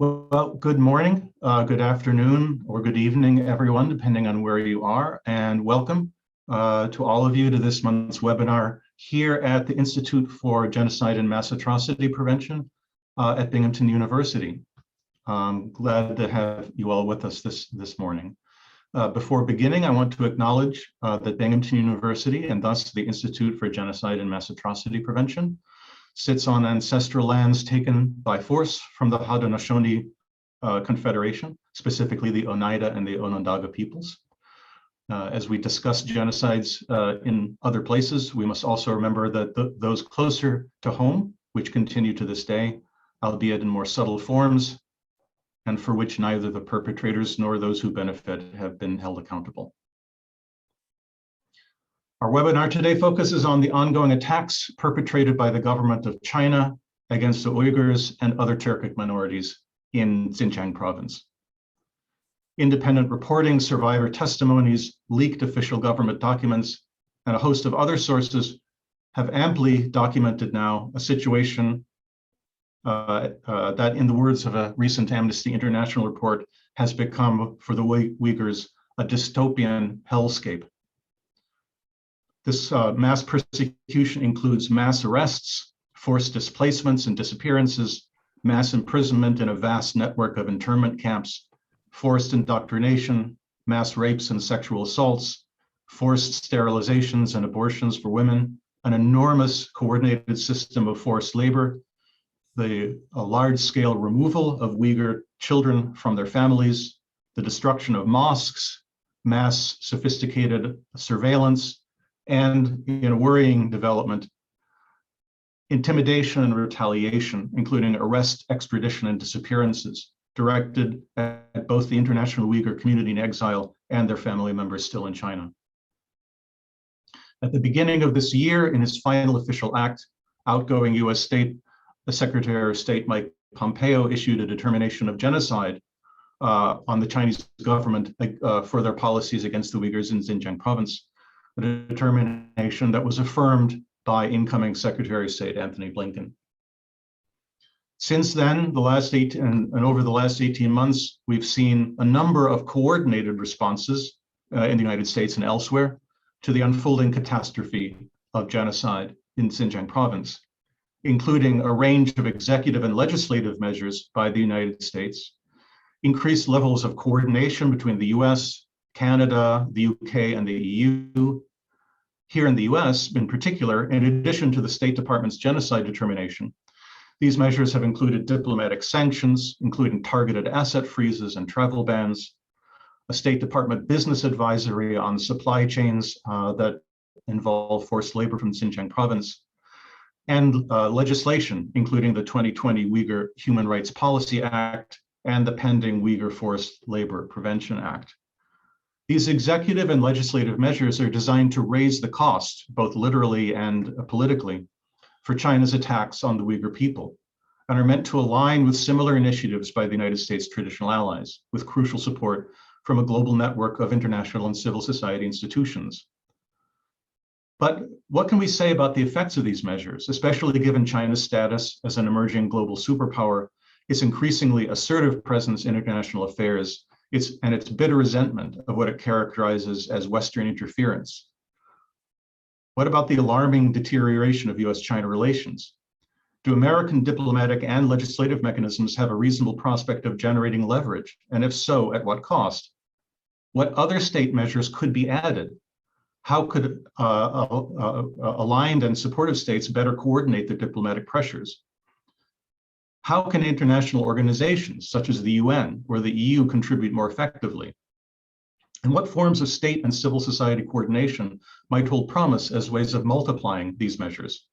Well, good morning, good afternoon, or good evening, everyone, depending on where you are, and welcome to all of you to this month's webinar here at the Institute for Genocide and Mass Atrocity Prevention at Binghamton University. I'm glad to have you all with us this morning. Before beginning, I want to acknowledge that Binghamton University, and thus the Institute for Genocide and Mass Atrocity Prevention, sits on ancestral lands taken by force from the Haudenosaunee Confederation, specifically the Oneida and the Onondaga peoples. As we discuss genocides in other places, we must also remember that those closer to home, which continue to this day, albeit in more subtle forms, and for which neither the perpetrators nor those who benefit have been held accountable. Our webinar today focuses on the ongoing attacks perpetrated by the government of China against the Uyghurs and other Turkic minorities in Xinjiang province. Independent reporting, survivor testimonies, leaked official government documents, and a host of other sources have amply documented now a situation that, in the words of a recent Amnesty International report, has become, for the Uyghurs, a dystopian hellscape. This mass persecution includes mass arrests, forced displacements and disappearances, mass imprisonment in a vast network of internment camps, forced indoctrination, mass rapes and sexual assaults, forced sterilizations and abortions for women, an enormous coordinated system of forced labor, a large-scale removal of Uyghur children from their families, the destruction of mosques, mass sophisticated surveillance, and, in a worrying development, intimidation and retaliation, including arrest, extradition, and disappearances, directed at both the international Uyghur community in exile and their family members still in China. At the beginning of this year, in his final official act, outgoing US Secretary of State Mike Pompeo issued a determination of genocide on the Chinese government for their policies against the Uyghurs in Xinjiang province, a determination that was affirmed by incoming Secretary of State Antony Blinken. Since then, over the last 18 months, we've seen a number of coordinated responses in the United States and elsewhere to the unfolding catastrophe of genocide in Xinjiang province, including a range of executive and legislative measures by the United States, increased levels of coordination between the US, Canada, the UK, and the EU. Here in the US, in particular, in addition to the State Department's genocide determination, these measures have included diplomatic sanctions, including targeted asset freezes and travel bans, a State Department business advisory on supply chains that involve forced labor from Xinjiang province, and legislation, including the 2020 Uyghur Human Rights Policy Act and the pending Uyghur Forced Labor Prevention Act. These executive and legislative measures are designed to raise the cost, both literally and politically, for China's attacks on the Uyghur people, and are meant to align with similar initiatives by the United States' traditional allies, with crucial support from a global network of international and civil society institutions. But what can we say about the effects of these measures, especially given China's status as an emerging global superpower, its increasingly assertive presence in international affairs, and its bitter resentment of what it characterizes as Western interference? What about the alarming deterioration of US-China relations? Do American diplomatic and legislative mechanisms have a reasonable prospect of generating leverage? And if so, at what cost? What other state measures could be added? How could aligned and supportive states better coordinate their diplomatic pressures? How can international organizations such as the UN or the EU contribute more effectively? And what forms of state and civil society coordination might hold promise as ways of multiplying these measures?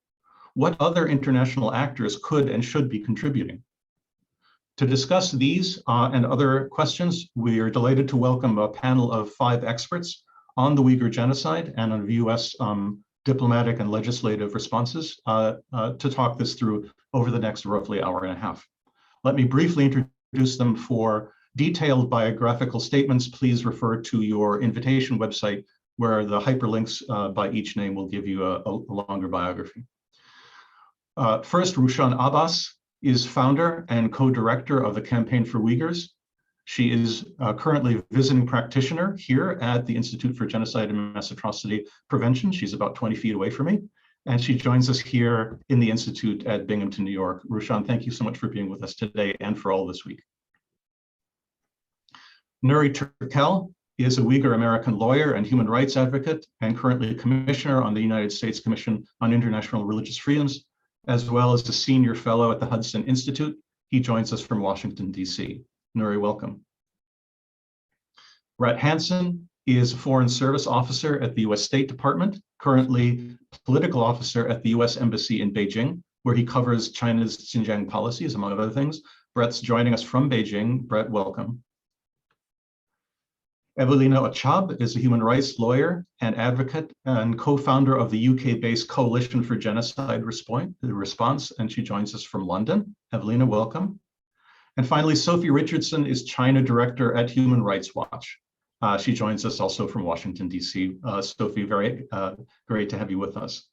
What other international actors could and should be contributing? To discuss these and other questions, we are delighted to welcome a panel of 5 experts on the Uyghur genocide and on US diplomatic and legislative responses to talk this through over the next roughly hour and a half. Let me briefly introduce them. For detailed biographical statements, please refer to your invitation website, where the hyperlinks by each name will give you a longer biography. First, Rushan Abbas is founder and co-director of the Campaign for Uyghurs. She is currently a visiting practitioner here at the Institute for Genocide and Mass Atrocity Prevention. She's about 20 feet away from me. And she joins us here in the Institute at Binghamton, New York. Rushan, thank you so much for being with us today and for all this week. Nuri Turkel is a Uyghur American lawyer and human rights advocate, and currently a commissioner on the United States Commission on International Religious Freedoms, as well as a senior fellow at the Hudson Institute. He joins us from Washington, D.C. Nuri, welcome. Brett Hansen is a Foreign Service Officer at the U.S. State Department, currently political officer at the U.S. Embassy in Beijing, where he covers China's Xinjiang policies, among other things. Brett's joining us from Beijing. Brett, welcome. Evelina Ochab is a human rights lawyer and advocate and co-founder of the UK-based Coalition for Genocide Response, and she joins us from London. Evelina, welcome. And finally, Sophie Richardson is China Director at Human Rights Watch. She joins us also from Washington, D.C. Sophie, very great to have you with us.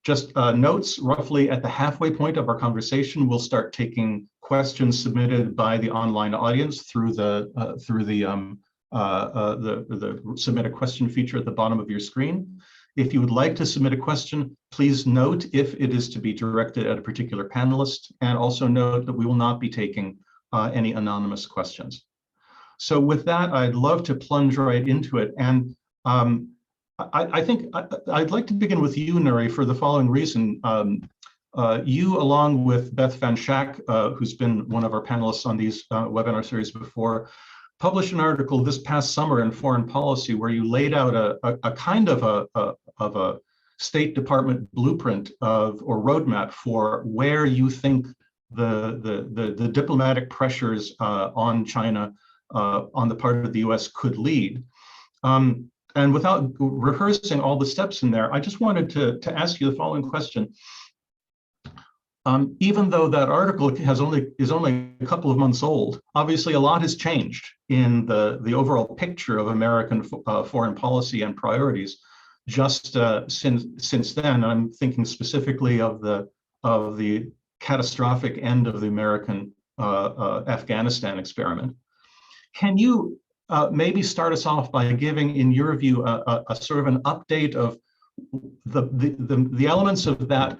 Just notes, roughly at the halfway point of our conversation, we'll start taking questions submitted by the online audience through the submit a question feature at the bottom of your screen. If you would like to submit a question, please note if it is to be directed at a particular panelist, and also note that we will not be taking any anonymous questions. So with that, I'd love to plunge right into it. And I think I'd like to begin with you, Nuri, for the following reason. You, along with Beth Van Schack, who's been one of our panelists on these webinar series before, published an article this past summer in Foreign Policy where you laid out a kind of a State Department blueprint or roadmap for where you think the diplomatic pressures on China on the part of the U.S. could lead. And without rehearsing all the steps in there, I just wanted to ask you the following question. Even though that article is only a couple of months old, obviously a lot has changed in the overall picture of American foreign policy and priorities just since then. I'm thinking specifically of the catastrophic end of the American Afghanistan experiment. Can you maybe start us off by giving, in your view, a sort of an update of the elements of that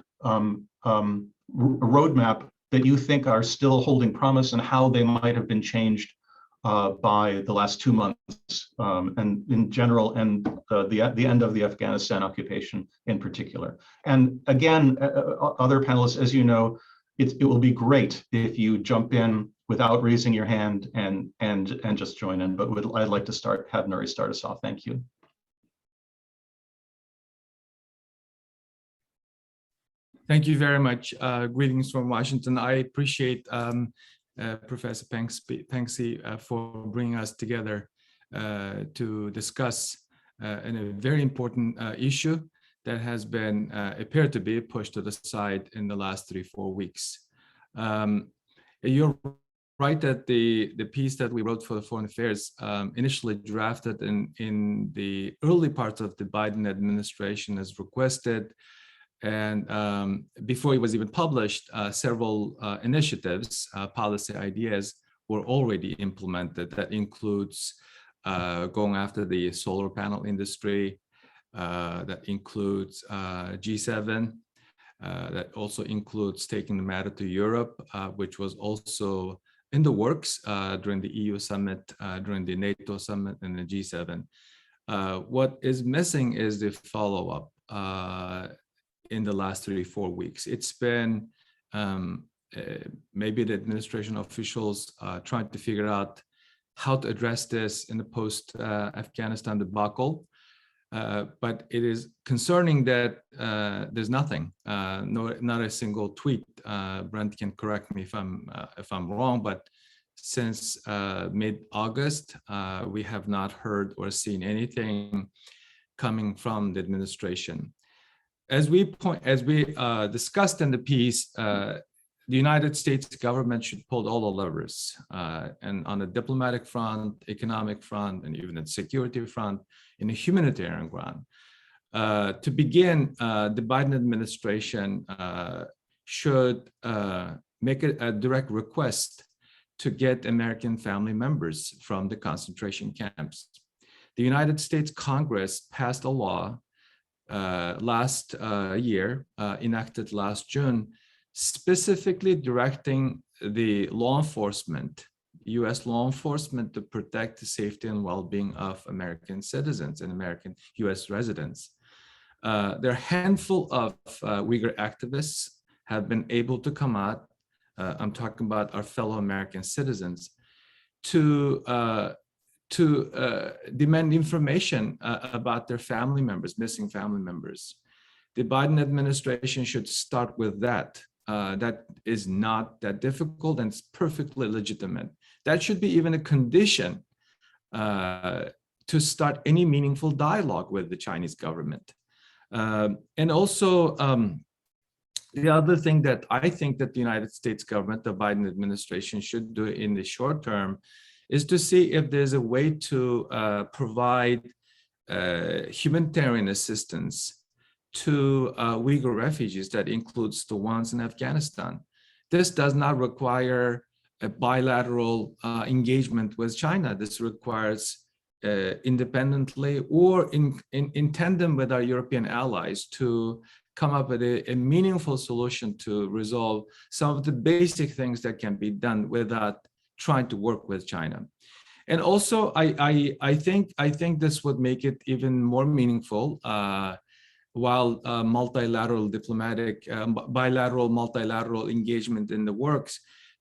roadmap that you think are still holding promise, and how they might have been changed by the last 2 months, and in general, and the end of the Afghanistan occupation in particular. And again, other panelists, as you know, it will be great if you jump in without raising your hand and just join in. But I'd like to have Nuri start us off. Thank you. Thank you very much. Greetings from Washington. I appreciate Professor Pengsi for bringing us together to discuss a very important issue that has been appeared to be pushed to the side in the last 3-4 weeks. You're right that the piece that we wrote for the Foreign Affairs initially drafted in the early parts of the Biden administration as requested. And before it was even published, several initiatives, policy ideas were already implemented. That includes going after the solar panel industry, that includes G7, that also includes taking the matter to Europe, which was also in the works during the EU summit, during the NATO summit, and the G7. What is missing is the follow-up in the last 3-4 weeks. It's been maybe the administration officials trying to figure out how to address this in the post-Afghanistan debacle. But it is concerning that there's nothing, not a single tweet. Brent can correct me if I'm wrong, but since mid-August, we have not heard or seen anything coming from the administration. As we discussed in the piece, the United States government should pull all the levers, and on the diplomatic front, economic front, and even the security front, in the humanitarian ground. To begin, the Biden administration should make a direct request to get American family members from the concentration camps. The United States Congress passed a law last year, enacted last June, specifically directing the law enforcement, US law enforcement, to protect the safety and well-being of American citizens and American US residents. There are a handful of Uyghur activists have been able to come out, I'm talking about our fellow American citizens, to demand information about their family members, missing family members. The Biden administration should start with that. That is not that difficult and it's perfectly legitimate. That should be even a condition to start any meaningful dialogue with the Chinese government. And also, the other thing that I think that the United States government, the Biden administration, should do in the short term is to see if there's a way to provide humanitarian assistance to Uyghur refugees that includes the ones in Afghanistan. This does not require a bilateral engagement with China. This requires independently or in tandem with our European allies to come up with a meaningful solution to resolve some of the basic things that can be done without trying to work with China. And also, I think this would make it even more meaningful while multilateral diplomatic, bilateral, multilateral engagement in the works,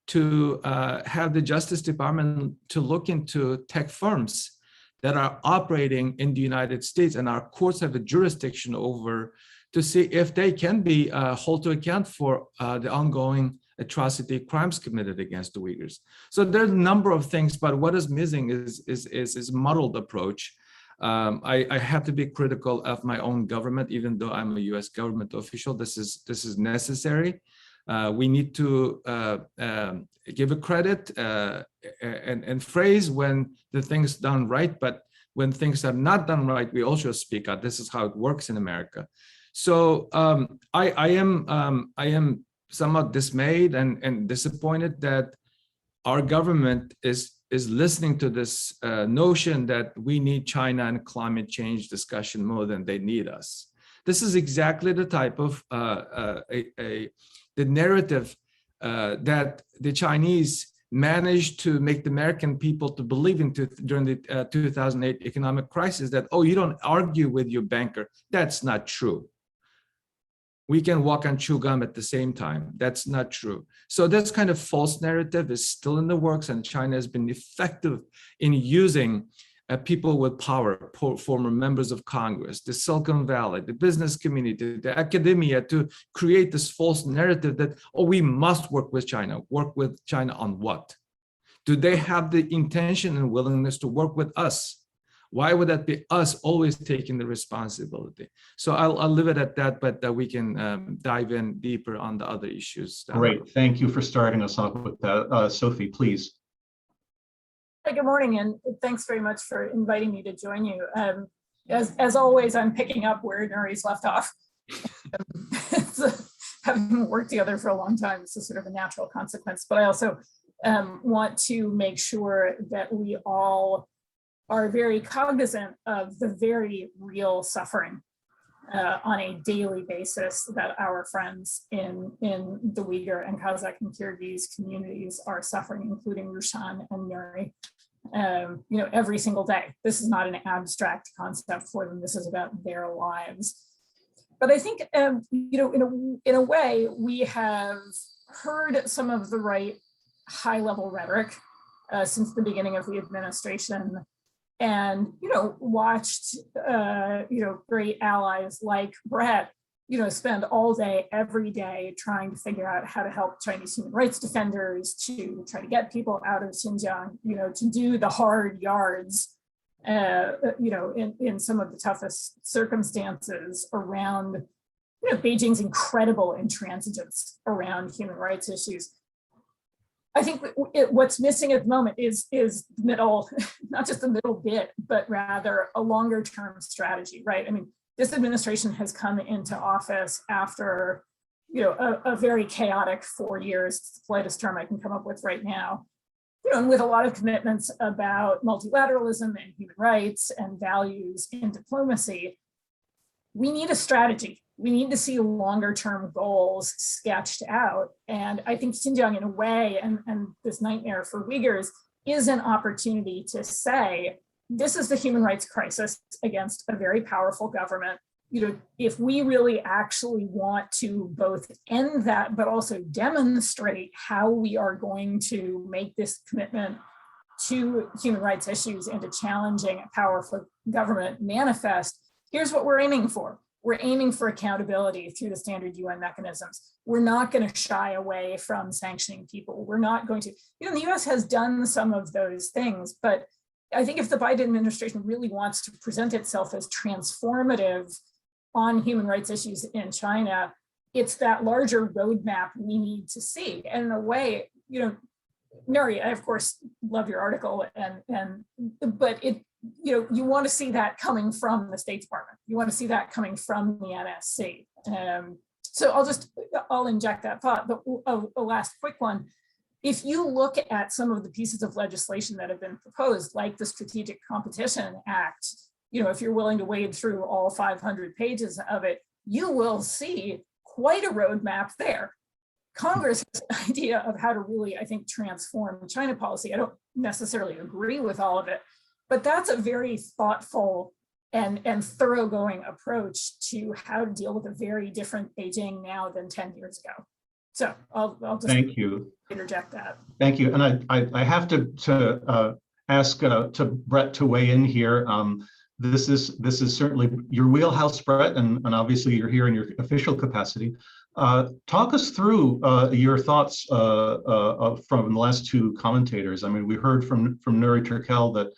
to have the Justice Department to look into tech firms that are operating in the United States and our courts have a jurisdiction over, to see if they can be held to account for the ongoing atrocity crimes committed against the Uyghurs. So there's a number of things, but what is missing is muddled approach. I have to be critical of my own government, even though I'm a U.S. government official. This is necessary. We need to give a credit and praise when the things done right, but when things are not done right, we also speak out. This is how it works in America. So I am somewhat dismayed and disappointed that our government is listening to this notion that we need China and climate change discussion more than they need us. This is exactly the type of the narrative that the Chinese managed to make the American people to believe in during the 2008 economic crisis, that, oh, you don't argue with your banker. That's not true. We can walk and chew gum at the same time. That's not true. So this kind of false narrative is still in the works, and China has been effective in using people with power, former members of Congress, the Silicon Valley, the business community, the academia, to create this false narrative that, oh, we must work with China. Work with China on what? Do they have the intention and willingness to work with us? Why would that be us always taking the responsibility? So I'll leave it at that, but we can dive in deeper on the other issues. Great, thank you for starting us off with that. Sophie, please. Hi, good morning, and thanks very much for inviting me to join you. As always, I'm picking up where Nuri's left off. Having worked together for a long time, this is sort of a natural consequence, but I also want to make sure that we all are very cognizant of the very real suffering on a daily basis that our friends in the Uyghur and Kazakh and Kyrgyz communities are suffering, including Rushan and Nuri, every single day. This is not an abstract concept for them. This is about their lives. But I think, in a way, we have heard some of the right high-level rhetoric since the beginning of the administration, and watched great allies like Brett spend all day every day trying to figure out how to help Chinese human rights defenders, to try to get people out of Xinjiang, to do the hard yards in some of the toughest circumstances around Beijing's incredible intransigence around human rights issues. I think what's missing at the moment is middle, not just a middle bit, but rather a longer term strategy, right? I mean, this administration has come into office after a very chaotic 4 years, it's the politest term I can come up with right now, and with a lot of commitments about multilateralism and human rights and values in diplomacy. We need a strategy. We need to see longer term goals sketched out. And I think Xinjiang, in a way, and this nightmare for Uyghurs, is an opportunity to say, this is the human rights crisis against a very powerful government. If we really actually want to both end that, but also demonstrate how we are going to make this commitment to human rights issues and to challenging a powerful government manifest, here's what we're aiming for. We're aiming for accountability through the standard UN mechanisms. We're not going to shy away from sanctioning people. We're not going to, the US has done some of those things, but I think if the Biden administration really wants to present itself as transformative on human rights issues in China, it's that larger roadmap we need to see. And in a way, Nuri, I of course love your article, but you want to see that coming from the State Department. You want to see that coming from the NSC. So I'll inject that thought, but a last quick one. If you look at some of the pieces of legislation that have been proposed, like the Strategic Competition Act, if you're willing to wade through all 500 pages of it, you will see quite a roadmap there. Congress has an idea of how to really, I think, transform China policy. I don't necessarily agree with all of it, but that's a very thoughtful and thoroughgoing approach to how to deal with a very different Beijing now than 10 years ago. So I'll just Thank you. Interject that. Thank you. And I have to ask to Brett to weigh in here. This is certainly your wheelhouse, Brett, and obviously you're here in your official capacity. Talk us through your thoughts from the last two commentators. I mean, we heard from Nuri Turkel that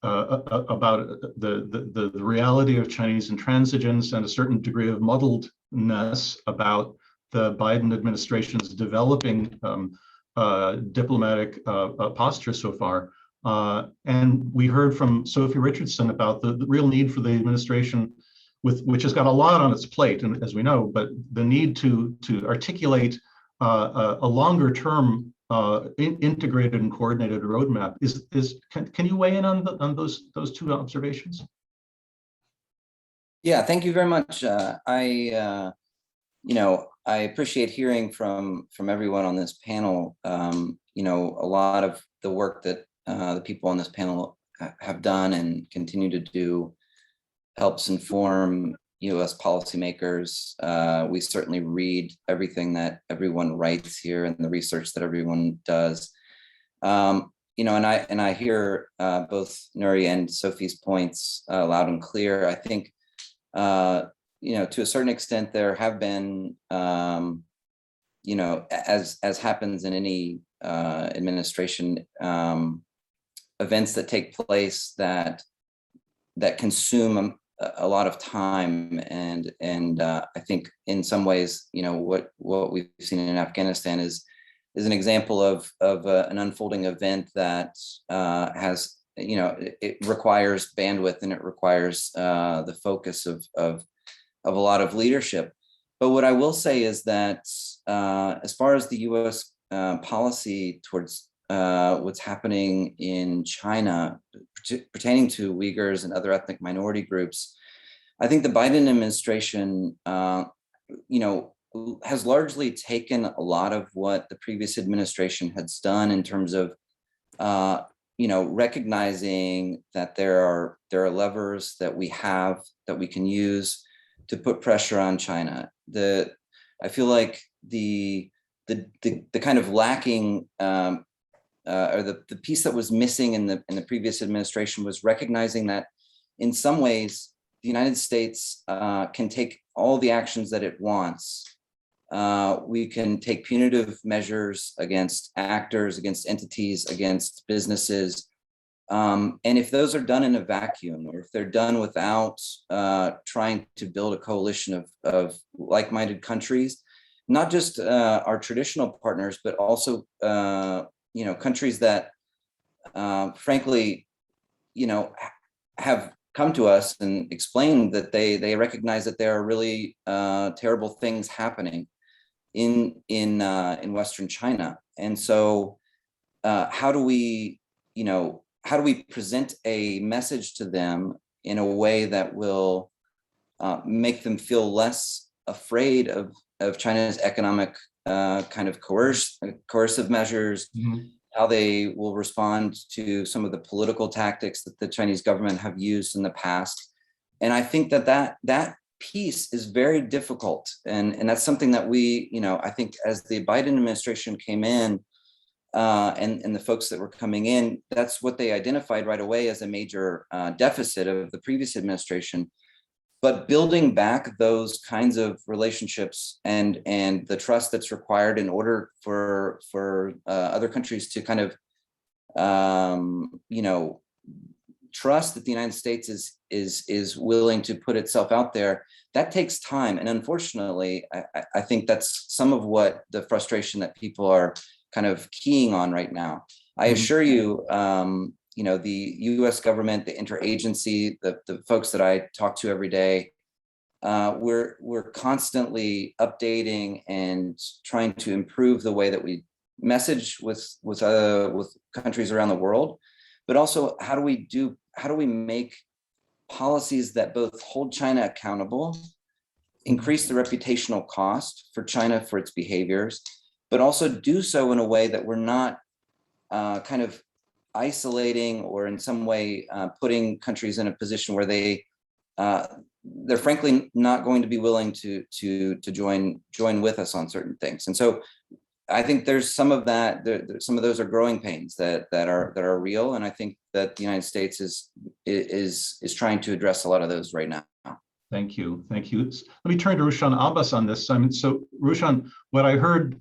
about the reality of Chinese intransigence and a certain degree of muddledness about the Biden administration's developing diplomatic posture so far. And we heard from Sophie Richardson about the real need for the administration, which has got a lot on its plate, and as we know, but the need to articulate a longer term integrated and coordinated roadmap. Can you weigh in on those two observations? Yeah, thank you very much. I appreciate hearing from everyone on this panel. A lot of the work that the people on this panel have done and continue to do helps inform US policymakers. We certainly read everything that everyone writes here and the research that everyone does. And I hear both Nuri and Sophie's points loud and clear. I think to a certain extent, there have been, as happens in any administration, events that take place that consume a lot of time, and I think in some ways, what we've seen in Afghanistan is an example of an unfolding event that has, it requires bandwidth and it requires the focus of a lot of leadership. But what I will say is that as far as the US policy towards what's happening in China pertaining to Uyghurs and other ethnic minority groups, I think the Biden administration, has largely taken a lot of what the previous administration has done in terms of, recognizing that there are levers that we have that we can use to put pressure on China. I feel like the kind of lacking or the piece that was missing in the previous administration was recognizing that in some ways the United States can take all the actions that it wants. We can take punitive measures against actors, against entities, against businesses. And if those are done in a vacuum, or if they're done without trying to build a coalition of like-minded countries, not just our traditional partners, but also countries that frankly, have come to us and explain that they recognize that there are really terrible things happening in Western China. And so how do we present a message to them in a way that will make them feel less afraid of China's economic kind of coercive measures, how they will respond to some of the political tactics that the Chinese government have used in the past. And I think that piece is very difficult. And that's something that we, I think as the Biden administration came in, and the folks that were coming in, that's what they identified right away as a major deficit of the previous administration. But building back those kinds of relationships and the trust that's required in order for other countries to kind of trust that the United States is willing to put itself out there, that takes time. And unfortunately, I think that's some of what the frustration that people are kind of keying on right now. I assure you, the U.S. government, the interagency, the folks that I talk to every day, we're constantly updating and trying to improve the way that we message with countries around the world, but also how do we make policies that both hold China accountable, increase the reputational cost for China for its behaviors, but also do so in a way that we're not kind of isolating or in some way putting countries in a position where they're frankly not going to be willing to join with us on certain things. And so I think there's some of that. Some of those are growing pains that are real, and I think that the United States is trying to address a lot of those right now. Thank you. Let me turn to Rushan Abbas on this. So Rushan, what I heard,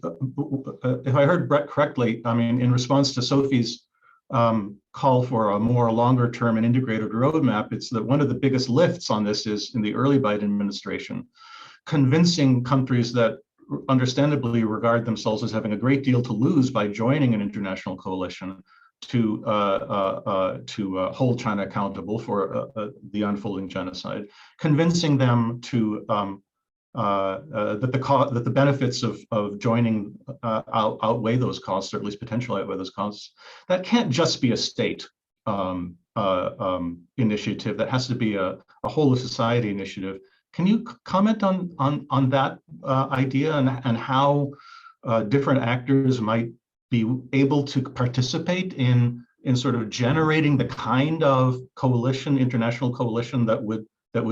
if I heard Brett correctly, in response to Sophie's call for a more longer-term and integrated roadmap, it's that one of the biggest lifts on this is in the early Biden administration, convincing countries that understandably regard themselves as having a great deal to lose by joining an international coalition to hold China accountable for the unfolding genocide, convincing them to that the benefits of joining outweigh those costs, or at least potentially outweigh those costs. That can't just be a state initiative. That has to be a whole of society initiative. Can you comment on that idea and how different actors might be able to participate in sort of generating the kind of coalition, international coalition that would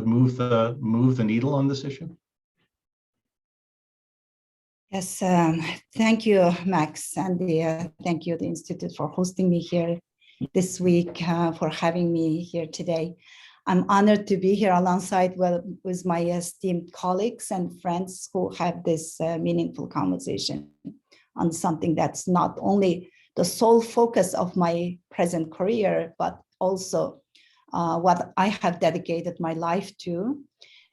move the needle on this issue? Yes, thank you, Max, and thank you, the Institute, for hosting me here this week, for having me here today. I'm honored to be here alongside with my esteemed colleagues and friends who have this meaningful conversation on something that's not only the sole focus of my present career, but also what I have dedicated my life to.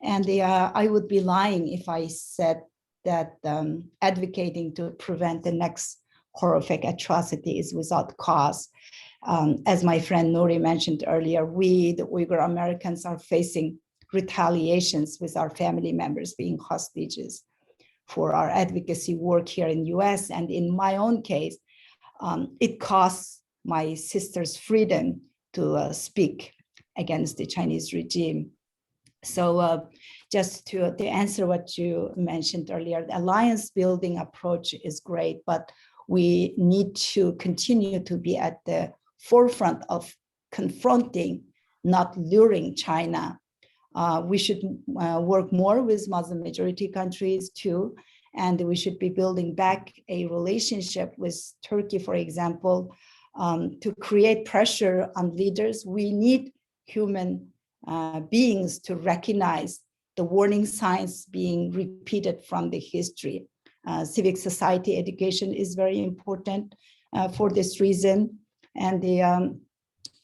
And I would be lying if I said that advocating to prevent the next horrific atrocity is without cause. As my friend Nouri mentioned earlier, we, the Uyghur Americans, are facing retaliations with our family members being hostages for our advocacy work here in the US. And in my own case, it costs my sister's freedom to speak against the Chinese regime. So just to answer what you mentioned earlier, the alliance building approach is great, but we need to continue to be at the forefront of confronting, not luring China. We should work more with Muslim majority countries too, and we should be building back a relationship with Turkey, for example, to create pressure on leaders. We need human beings to recognize the warning signs being repeated from the history. Civic society education is very important for this reason. And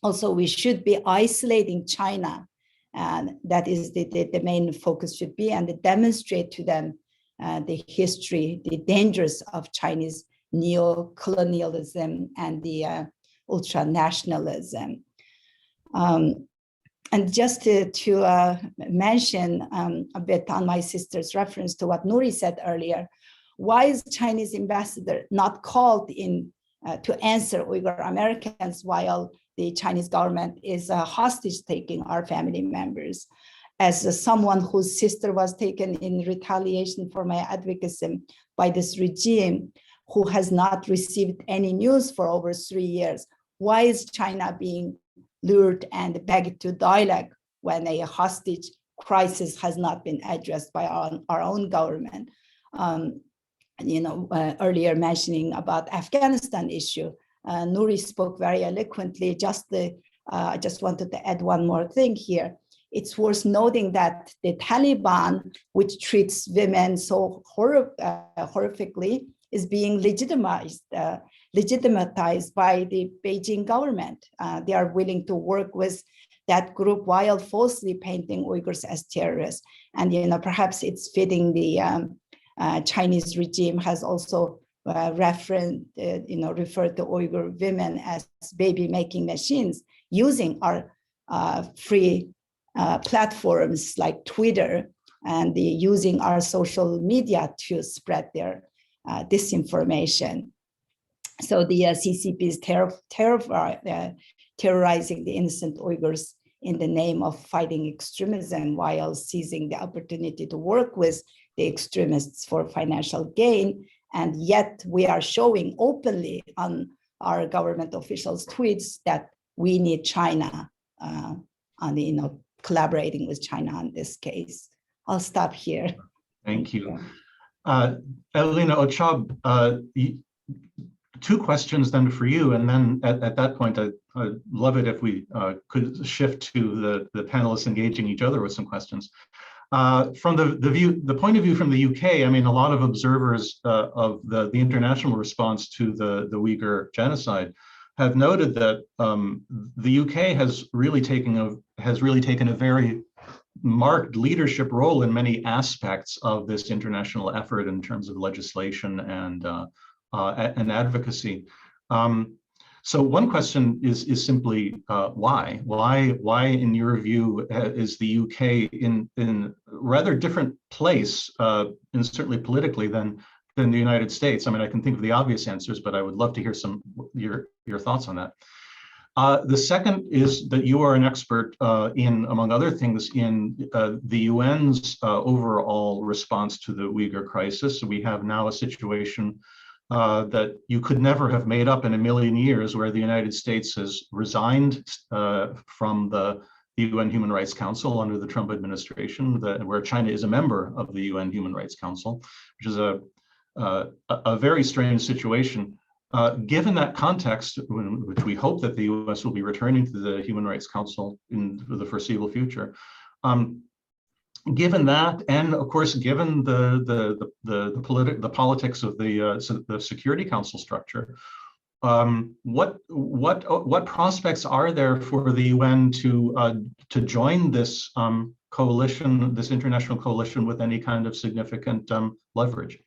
also we should be isolating China, and that is the main focus should be, and to demonstrate to them the history, the dangers of Chinese neo-colonialism and the ultra-nationalism. And just to mention a bit on my sister's reference to what Nuri said earlier, why is Chinese ambassador not called in to answer Uyghur Americans while the Chinese government is hostage taking our family members? As someone whose sister was taken in retaliation for my advocacy by this regime, who has not received any news for over 3 years, why is China being lured and begged to dialogue when a hostage crisis has not been addressed by our own government? Earlier mentioning about Afghanistan issue, Nuri spoke very eloquently. I just wanted to add one more thing here. It's worth noting that the Taliban, which treats women so horrifically, is being legitimized by the Beijing government. They are willing to work with that group while falsely painting Uyghurs as terrorists. And perhaps it's fitting the Chinese regime has also referred to Uyghur women as baby-making machines, using our free platforms like Twitter and using our social media to spread their disinformation. So the CCP is terrorizing the innocent Uyghurs in the name of fighting extremism, while seizing the opportunity to work with the extremists for financial gain. And yet we are showing openly on our government officials' tweets that we need China collaborating with China on this case. I'll stop here. Thank you. Elena Ochab, 2 questions then for you, and then at that point, I'd love it if we could shift to the panelists engaging each other with some questions. From the point of view from the UK, I mean, a lot of observers of the international response to the Uyghur genocide have noted that the UK has really taken a very marked leadership role in many aspects of this international effort in terms of legislation and advocacy. So one question is simply why? Why, in your view, is the UK in a rather different place, and certainly politically, than the United States? I mean, I can think of the obvious answers, but I would love to hear your thoughts on that. The second is that you are an expert in, among other things, in the UN's overall response to the Uyghur crisis. So we have now a situation that you could never have made up in a million years, where the United States has resigned from the UN Human Rights Council under the Trump administration, where China is a member of the UN Human Rights Council, which is a very strange situation. Given that context, which we hope that the US will be returning to the Human Rights Council in the foreseeable future, given that, and of course, given the politics of the Security Council structure, what prospects are there for the UN to join this coalition, this international coalition, with any kind of significant leverage?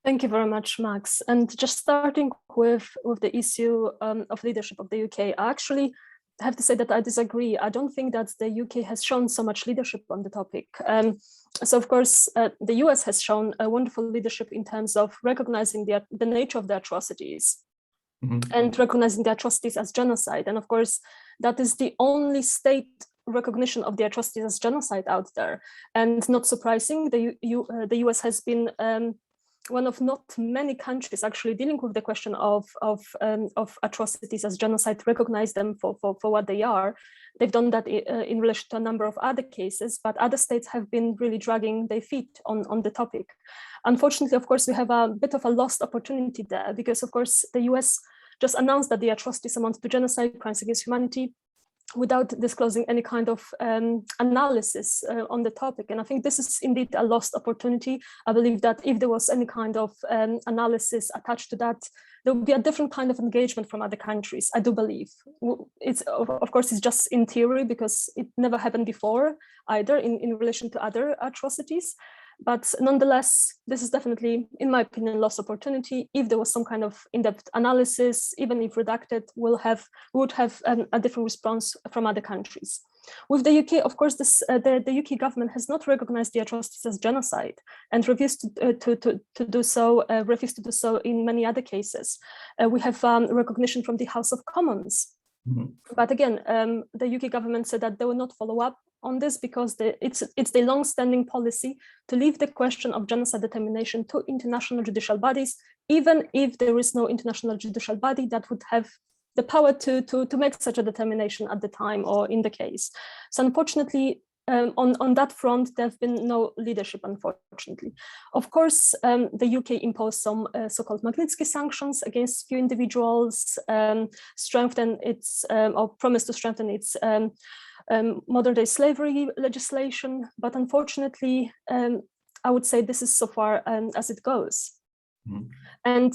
Thank you very much, Max. And just starting with the issue of leadership of the UK, I actually have to say that I disagree. I don't think that the UK has shown so much leadership on the topic. So of course, the US has shown a wonderful leadership in terms of recognizing the nature of the atrocities, and recognizing the atrocities as genocide. And of course, that is the only state recognition of the atrocities as genocide out there. And not surprising, the US has been one of not many countries actually dealing with the question of atrocities as genocide, recognize them for what they are. They've done that in relation to a number of other cases, but other states have been really dragging their feet on the topic. Unfortunately, of course, we have a bit of a lost opportunity there, because of course the US just announced that the atrocities amount to genocide, crimes against humanity, without disclosing any kind of analysis on the topic. And I think this is indeed a lost opportunity. I believe that if there was any kind of analysis attached to that, there would be a different kind of engagement from other countries, I do believe. It's, of course, it's just in theory, because it never happened before either in relation to other atrocities. But nonetheless, this is definitely, in my opinion, lost opportunity. If there was some kind of in-depth analysis, even if redacted, we would have a different response from other countries. With the UK, of course, the UK government has not recognized the atrocities as genocide and refused to do so in many other cases. We have recognition from the House of Commons. But again, the UK government said that they will not follow up on this because it's the long-standing policy to leave the question of genocide determination to international judicial bodies, even if there is no international judicial body that would have the power to make such a determination at the time or in the case. So unfortunately, on that front, there have been no leadership, unfortunately. Of course, the UK imposed some so-called Magnitsky sanctions against few individuals, strengthened its, or promised to strengthen its modern-day slavery legislation. But unfortunately, I would say this is so far as it goes. And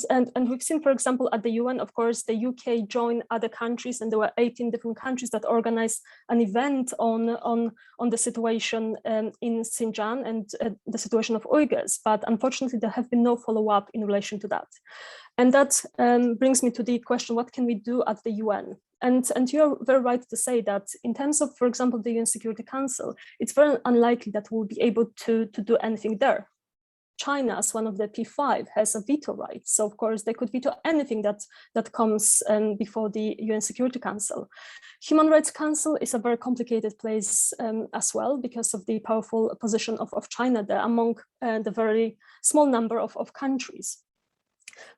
we've seen, for example, at the UN, of course, the UK joined other countries, and there were 18 different countries that organized an event on the situation in Xinjiang and the situation of Uyghurs. But unfortunately, there have been no follow-up in relation to that. And that brings me to the question, what can we do at the UN? And you're very right to say that in terms of, for example, the UN Security Council, it's very unlikely that we'll be able to do anything there. China, as one of the P5, has a veto right. So of course, they could veto anything that comes before the UN Security Council. Human Rights Council is a very complicated place as well because of the powerful position of China there among the very small number of countries.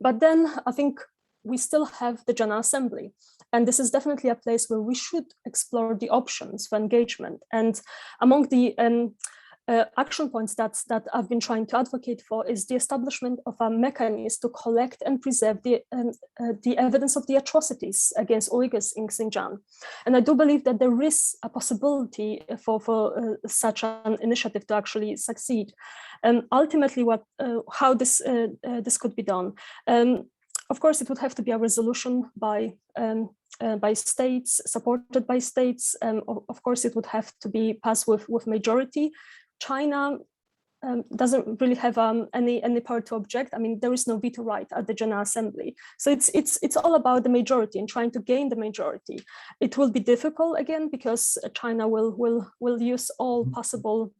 But then I think we still have the General Assembly. And this is definitely a place where we should explore the options for engagement. And among the action points that I've been trying to advocate for is the establishment of a mechanism to collect and preserve the evidence of the atrocities against Uyghurs in Xinjiang. And I do believe that there is a possibility for such an initiative to actually succeed. Ultimately, how this could be done. Of course, it would have to be a resolution by states, supported by states. Of course, it would have to be passed with majority. China doesn't really have any power to object. I mean, there is no veto right at the General Assembly. So it's all about the majority and trying to gain the majority. It will be difficult again because China will use all possible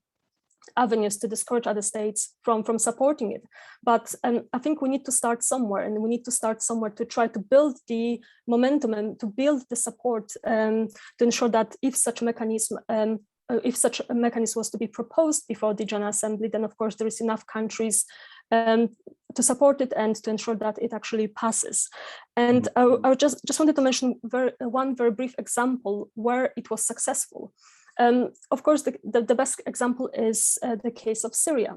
avenues to discourage other states from supporting it. But I think we need to start somewhere, and we need to start somewhere to try to build the momentum and to build the support to ensure that if such a mechanism was to be proposed before the General Assembly, then of course there is enough countries to support it and to ensure that it actually passes. And I just wanted to mention one very brief example where it was successful. Of course, the best example is the case of Syria.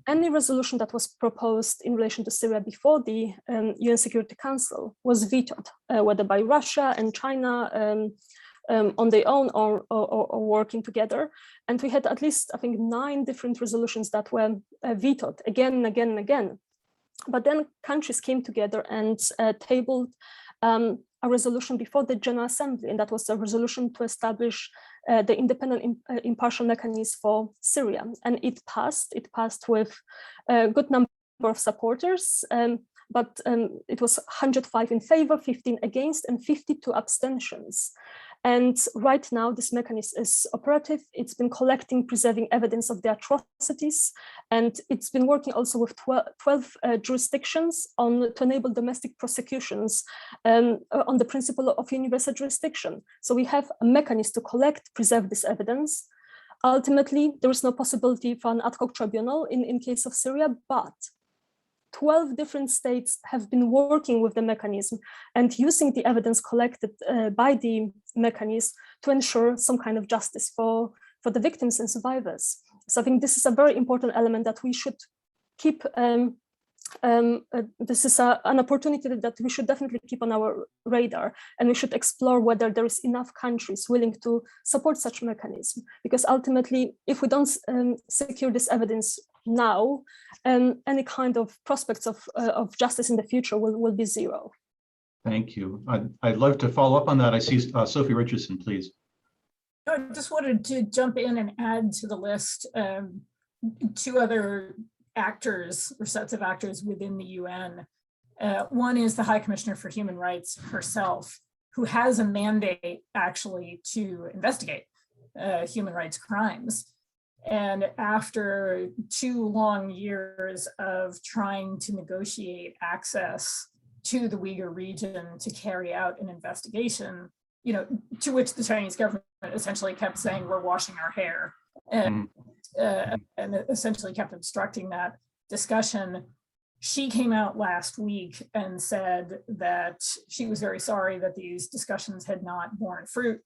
Any resolution that was proposed in relation to Syria before the UN Security Council was vetoed, whether by Russia and China on their own or working together. And we had at least, I think, 9 different resolutions that were vetoed again and again and again. But then countries came together and tabled a resolution before the General Assembly, and that was a resolution to establish the independent impartial mechanism for Syria. And it passed with a good number of supporters, but it was 105 in favor, 15 against, and 52 abstentions. And right now, this mechanism is operative. It's been collecting, preserving evidence of the atrocities, and it's been working also with 12 jurisdictions to enable domestic prosecutions on the principle of universal jurisdiction. So we have a mechanism to collect, preserve this evidence. Ultimately, there is no possibility for an ad hoc tribunal in case of Syria, but 12 different states have been working with the mechanism and using the evidence collected by the mechanism to ensure some kind of justice for the victims and survivors. So I think this is a very important element that we should keep. This is an opportunity that we should definitely keep on our radar, and we should explore whether there is enough countries willing to support such mechanism. Because ultimately, if we don't secure this evidence now, any kind of prospects of justice in the future will be zero. Thank you. I'd love to follow up on that. I see Sophie Richardson, please. I just wanted to jump in and add to the list two other actors or sets of actors within the UN. One is the High Commissioner for Human Rights herself, who has a mandate actually to investigate human rights crimes. And after 2 long years of trying to negotiate access to the Uyghur region to carry out an investigation, to which the Chinese government essentially kept saying, we're washing our hair, and essentially kept obstructing that discussion. She came out last week and said that she was very sorry that these discussions had not borne fruit,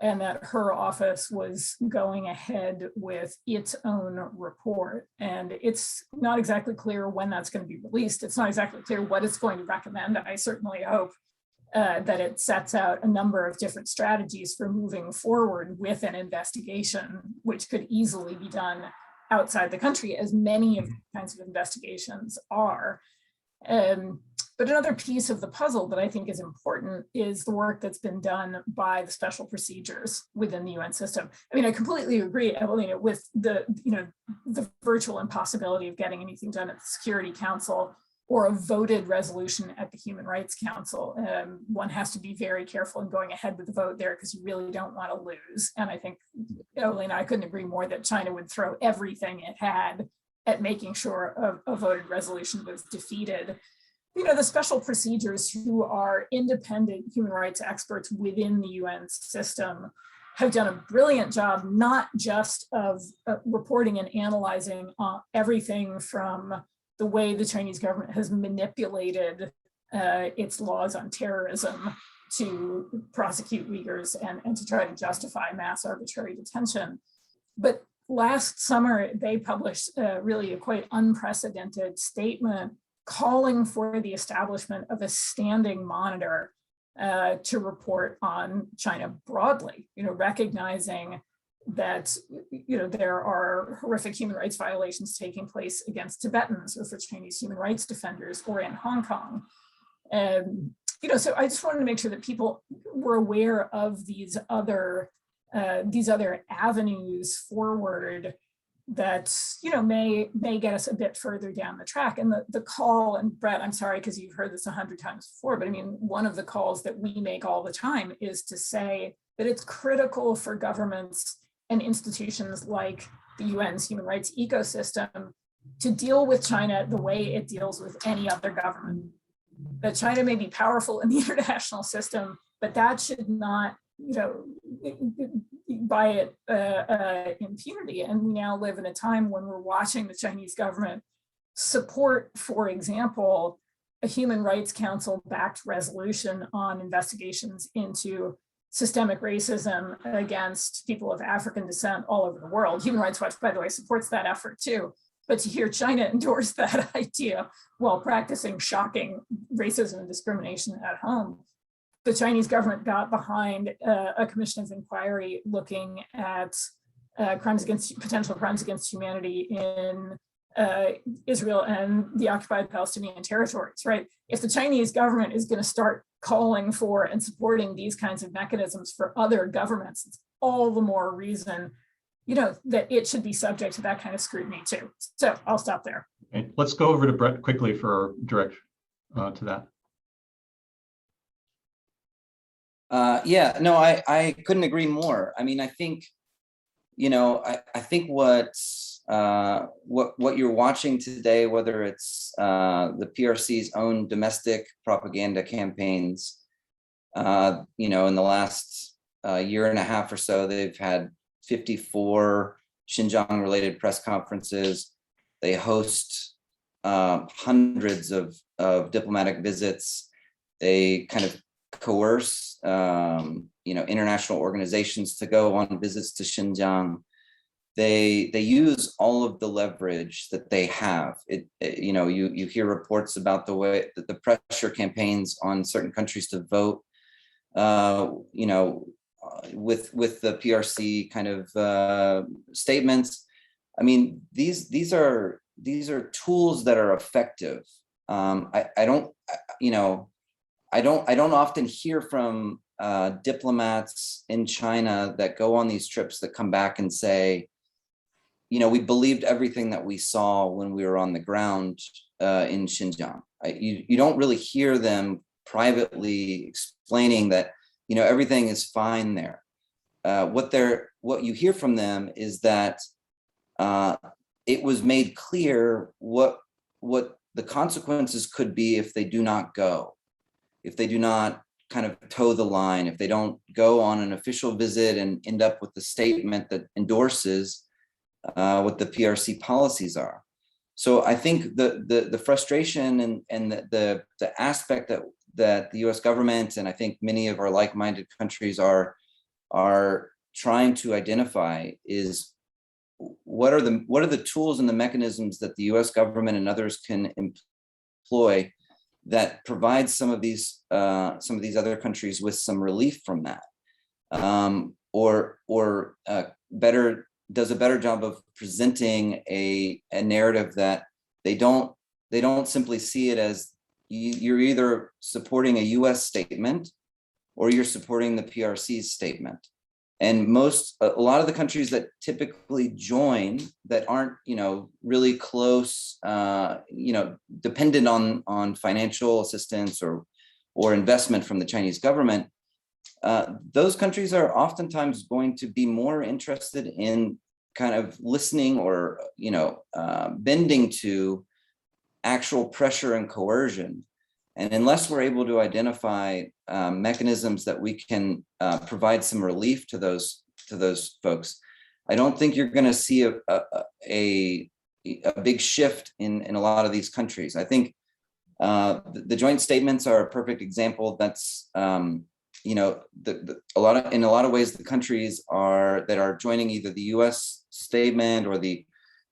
and that her office was going ahead with its own report. And it's not exactly clear when that's going to be released. It's not exactly clear what it's going to recommend. I certainly hope that it sets out a number of different strategies for moving forward with an investigation, which could easily be done outside the country, as many of these kinds of investigations are. But another piece of the puzzle that I think is important is the work that's been done by the special procedures within the UN system. I mean, I completely agree, Evelina, with the virtual impossibility of getting anything done at the Security Council or a voted resolution at the Human Rights Council. One has to be very careful in going ahead with the vote there, because you really don't want to lose. And I think, Evelina, I couldn't agree more that China would throw everything it had at making sure a voted resolution was defeated. The special procedures, who are independent human rights experts within the UN system, have done a brilliant job, not just of reporting and analyzing everything from the way the Chinese government has manipulated its laws on terrorism to prosecute Uyghurs and to try to justify mass arbitrary detention. But last summer, they published really a quite unprecedented statement calling for the establishment of a standing monitor to report on China broadly, recognizing that there are horrific human rights violations taking place against Tibetans or for Chinese human rights defenders or in Hong Kong. So I just wanted to make sure that people were aware of these other avenues forward that may get us a bit further down the track. And the call, and Brett, I'm sorry, because you've heard this 100 times before, but I mean, one of the calls that we make all the time is to say that it's critical for governments and institutions like the UN's human rights ecosystem to deal with China the way it deals with any other government. That China may be powerful in the international system, but that should not, buy it impunity. And we now live in a time when we're watching the Chinese government support, for example, a Human Rights Council backed resolution on investigations into systemic racism against people of African descent all over the world. Human Rights Watch, by the way, supports that effort too. But to hear China endorse that idea while practicing shocking racism and discrimination at home, the Chinese government got behind a commission of inquiry looking at potential crimes against humanity in Israel and the occupied Palestinian territories, right? If the Chinese government is going to start calling for and supporting these kinds of mechanisms for other governments, it's all the more reason, that it should be subject to that kind of scrutiny too. So I'll stop there. Okay. Let's go over to Brett quickly for direct to that. I couldn't agree more. I mean, I think, I think what you're watching today, whether it's the PRC's own domestic propaganda campaigns, in the last year and a half or so, they've had 54 Xinjiang related press conferences. They host hundreds of diplomatic visits. They kind of coerce international organizations to go on visits to Xinjiang. They use all of the leverage that they have. You hear reports about the way that the pressure campaigns on certain countries to vote, with the PRC kind of statements. I mean, these are tools that are effective. I don't often hear from diplomats in China that go on these trips that come back and say, we believed everything that we saw when we were on the ground in Xinjiang. You don't really hear them privately explaining that, everything is fine there. What you hear from them is that it was made clear what the consequences could be if they do not go, if they do not kind of toe the line, if they don't go on an official visit and end up with the statement that endorses what the PRC policies are. So I think the frustration and the aspect that the US government, and I think many of our like-minded countries are trying to identify is what are the tools and the mechanisms that the US government and others can employ that provide some of these other countries with some relief from that, or does a better job of presenting a narrative that they don't simply see it as you're either supporting a US statement or you're supporting the PRC's statement. And a lot of the countries that typically join that aren't, really close, dependent on financial assistance or investment from the Chinese government, those countries are oftentimes going to be more interested in kind of listening or, bending to actual pressure and coercion. And unless we're able to identify mechanisms that we can provide some relief to those folks, I don't think you're going to see a big shift in a lot of these countries. I think the joint statements are a perfect example. That's in a lot of ways the countries that are joining either the U.S. statement or the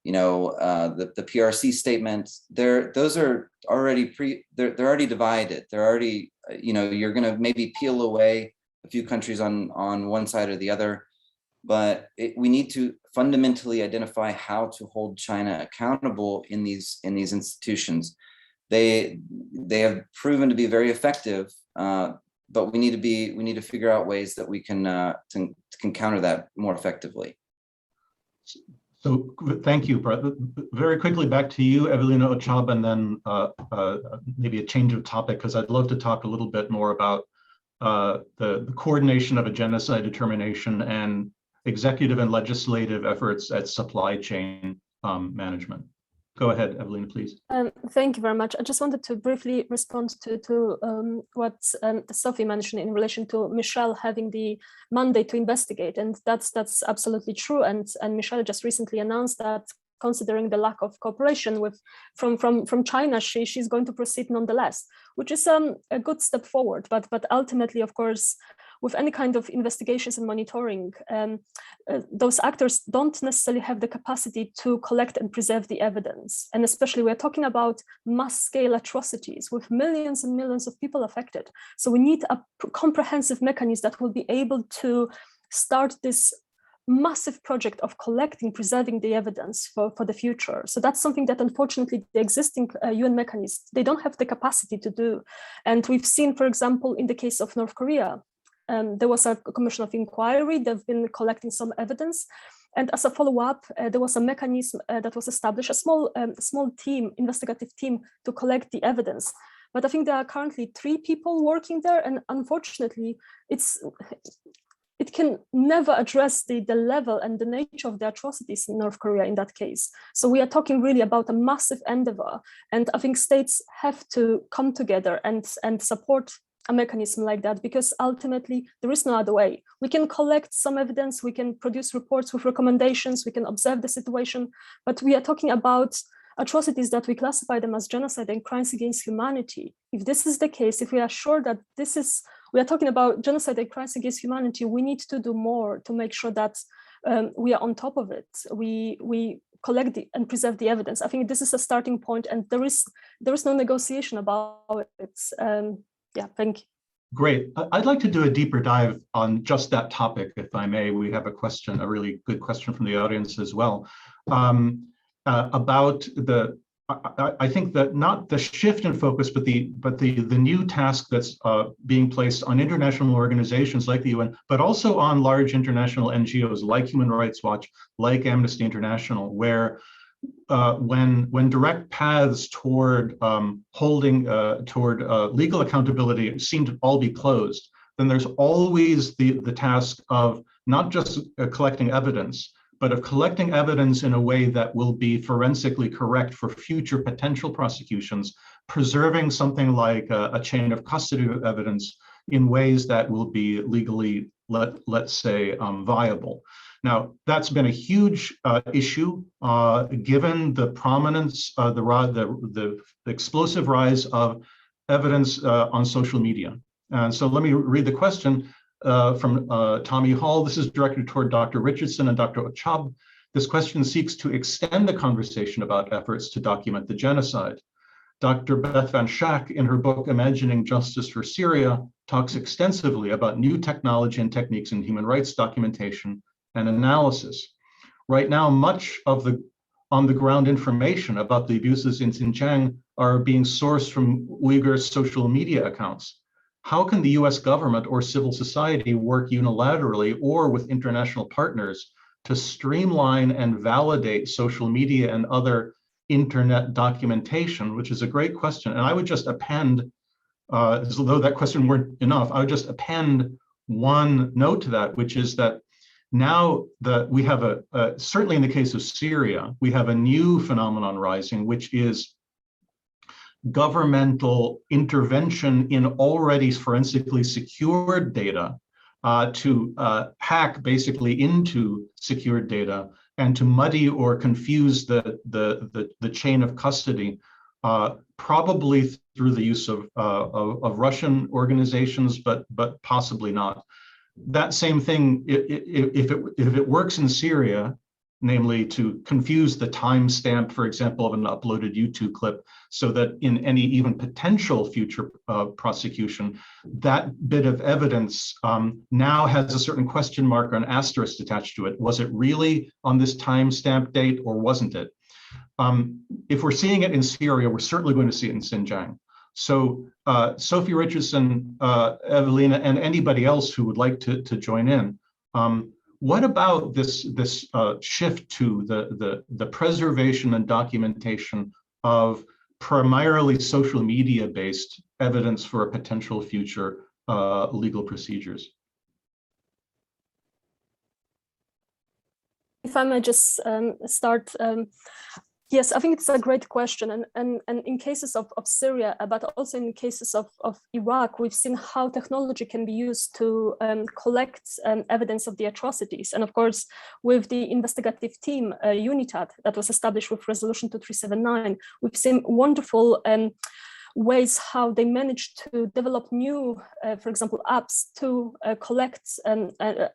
PRC statement, those are already they're already divided. They're already, you're going to maybe peel away a few countries on one side or the other, but we need to fundamentally identify how to hold China accountable in these institutions. They have proven to be very effective, but we need to figure out ways that we can counter that more effectively. So thank you, Brett. Very quickly back to you, Evelina Ochab, and then maybe a change of topic, because I'd love to talk a little bit more about the coordination of a genocide determination and executive and legislative efforts at supply chain management. Go ahead, Evelina, please. Thank you very much. I just wanted to briefly respond to what Sophie mentioned in relation to Michelle having the mandate to investigate, and that's absolutely true. And Michelle just recently announced that, considering the lack of cooperation from China, she's going to proceed nonetheless, which is a good step forward. But ultimately, of course, with any kind of investigations and monitoring, those actors don't necessarily have the capacity to collect and preserve the evidence. And especially we're talking about mass scale atrocities with millions and millions of people affected. So we need a comprehensive mechanism that will be able to start this massive project of collecting, preserving the evidence for the future. So that's something that unfortunately the existing UN mechanisms, they don't have the capacity to do. And we've seen, for example, in the case of North Korea, there was a commission of inquiry. They've been collecting some evidence. And as a follow-up, there was a mechanism that was established, a small team, investigative team, to collect the evidence. But I think there are currently 3 people working there. And unfortunately, it can never address the level and the nature of the atrocities in North Korea in that case. So we are talking really about a massive endeavor. And I think states have to come together and support a mechanism like that, because ultimately there is no other way. We can collect some evidence, we can produce reports with recommendations, we can observe the situation, but we are talking about atrocities that we classify them as genocide and crimes against humanity. If this is the case, if we are sure that we are talking about genocide and crimes against humanity, we need to do more to make sure that we are on top of it. We collect and preserve the evidence. I think this is a starting point, and there is no negotiation about it. Yeah, thank you. Great. I'd like to do a deeper dive on just that topic, if I may. We have a really good question from the audience as well, about I think that not the shift in focus, but the new task that's being placed on international organizations like the UN, but also on large international NGOs like Human Rights Watch, like Amnesty International, where when direct paths toward legal accountability seem to all be closed, then there's always the task of not just collecting evidence, but of collecting evidence in a way that will be forensically correct for future potential prosecutions, preserving something like a chain of custody of evidence in ways that will be legally, let's say, viable. Now, that's been a huge issue given the prominence, the explosive rise of evidence on social media. And so let me read the question from Tommy Hall. This is directed toward Dr. Richardson and Dr. Ochab. This question seeks to extend the conversation about efforts to document the genocide. Dr. Beth Van Schaak, in her book, Imagining Justice for Syria, talks extensively about new technology and techniques in human rights documentation and analysis. Right now, much of the on-the-ground information about the abuses in Xinjiang are being sourced from Uyghur social media accounts. How can the US government or civil society work unilaterally or with international partners to streamline and validate social media and other internet documentation, which is a great question. And I would just append, as though that question weren't enough, I would just append one note to that, which is that now that we have certainly in the case of Syria, we have a new phenomenon rising, which is governmental intervention in already forensically secured data to hack basically into secured data and to muddy or confuse the chain of custody, probably through the use of Russian organizations, but possibly not. That same thing, if it works in Syria, namely to confuse the timestamp, for example, of an uploaded YouTube clip, so that in any even potential future prosecution, that bit of evidence now has a certain question mark or an asterisk attached to it. Was it really on this timestamp date or wasn't it? If we're seeing it in Syria, we're certainly going to see it in Xinjiang. So Sophie Richardson, Evelina, and anybody else who would like to join in, what about this shift to the preservation and documentation of primarily social media-based evidence for a potential future legal procedures? If I may just start. Yes, I think it's a great question. And in cases of Syria, but also in cases of Iraq, we've seen how technology can be used to collect evidence of the atrocities. And of course, with the investigative team, UNITAD, that was established with Resolution 2379, we've seen wonderful ways how they managed to develop new, for example, apps to collect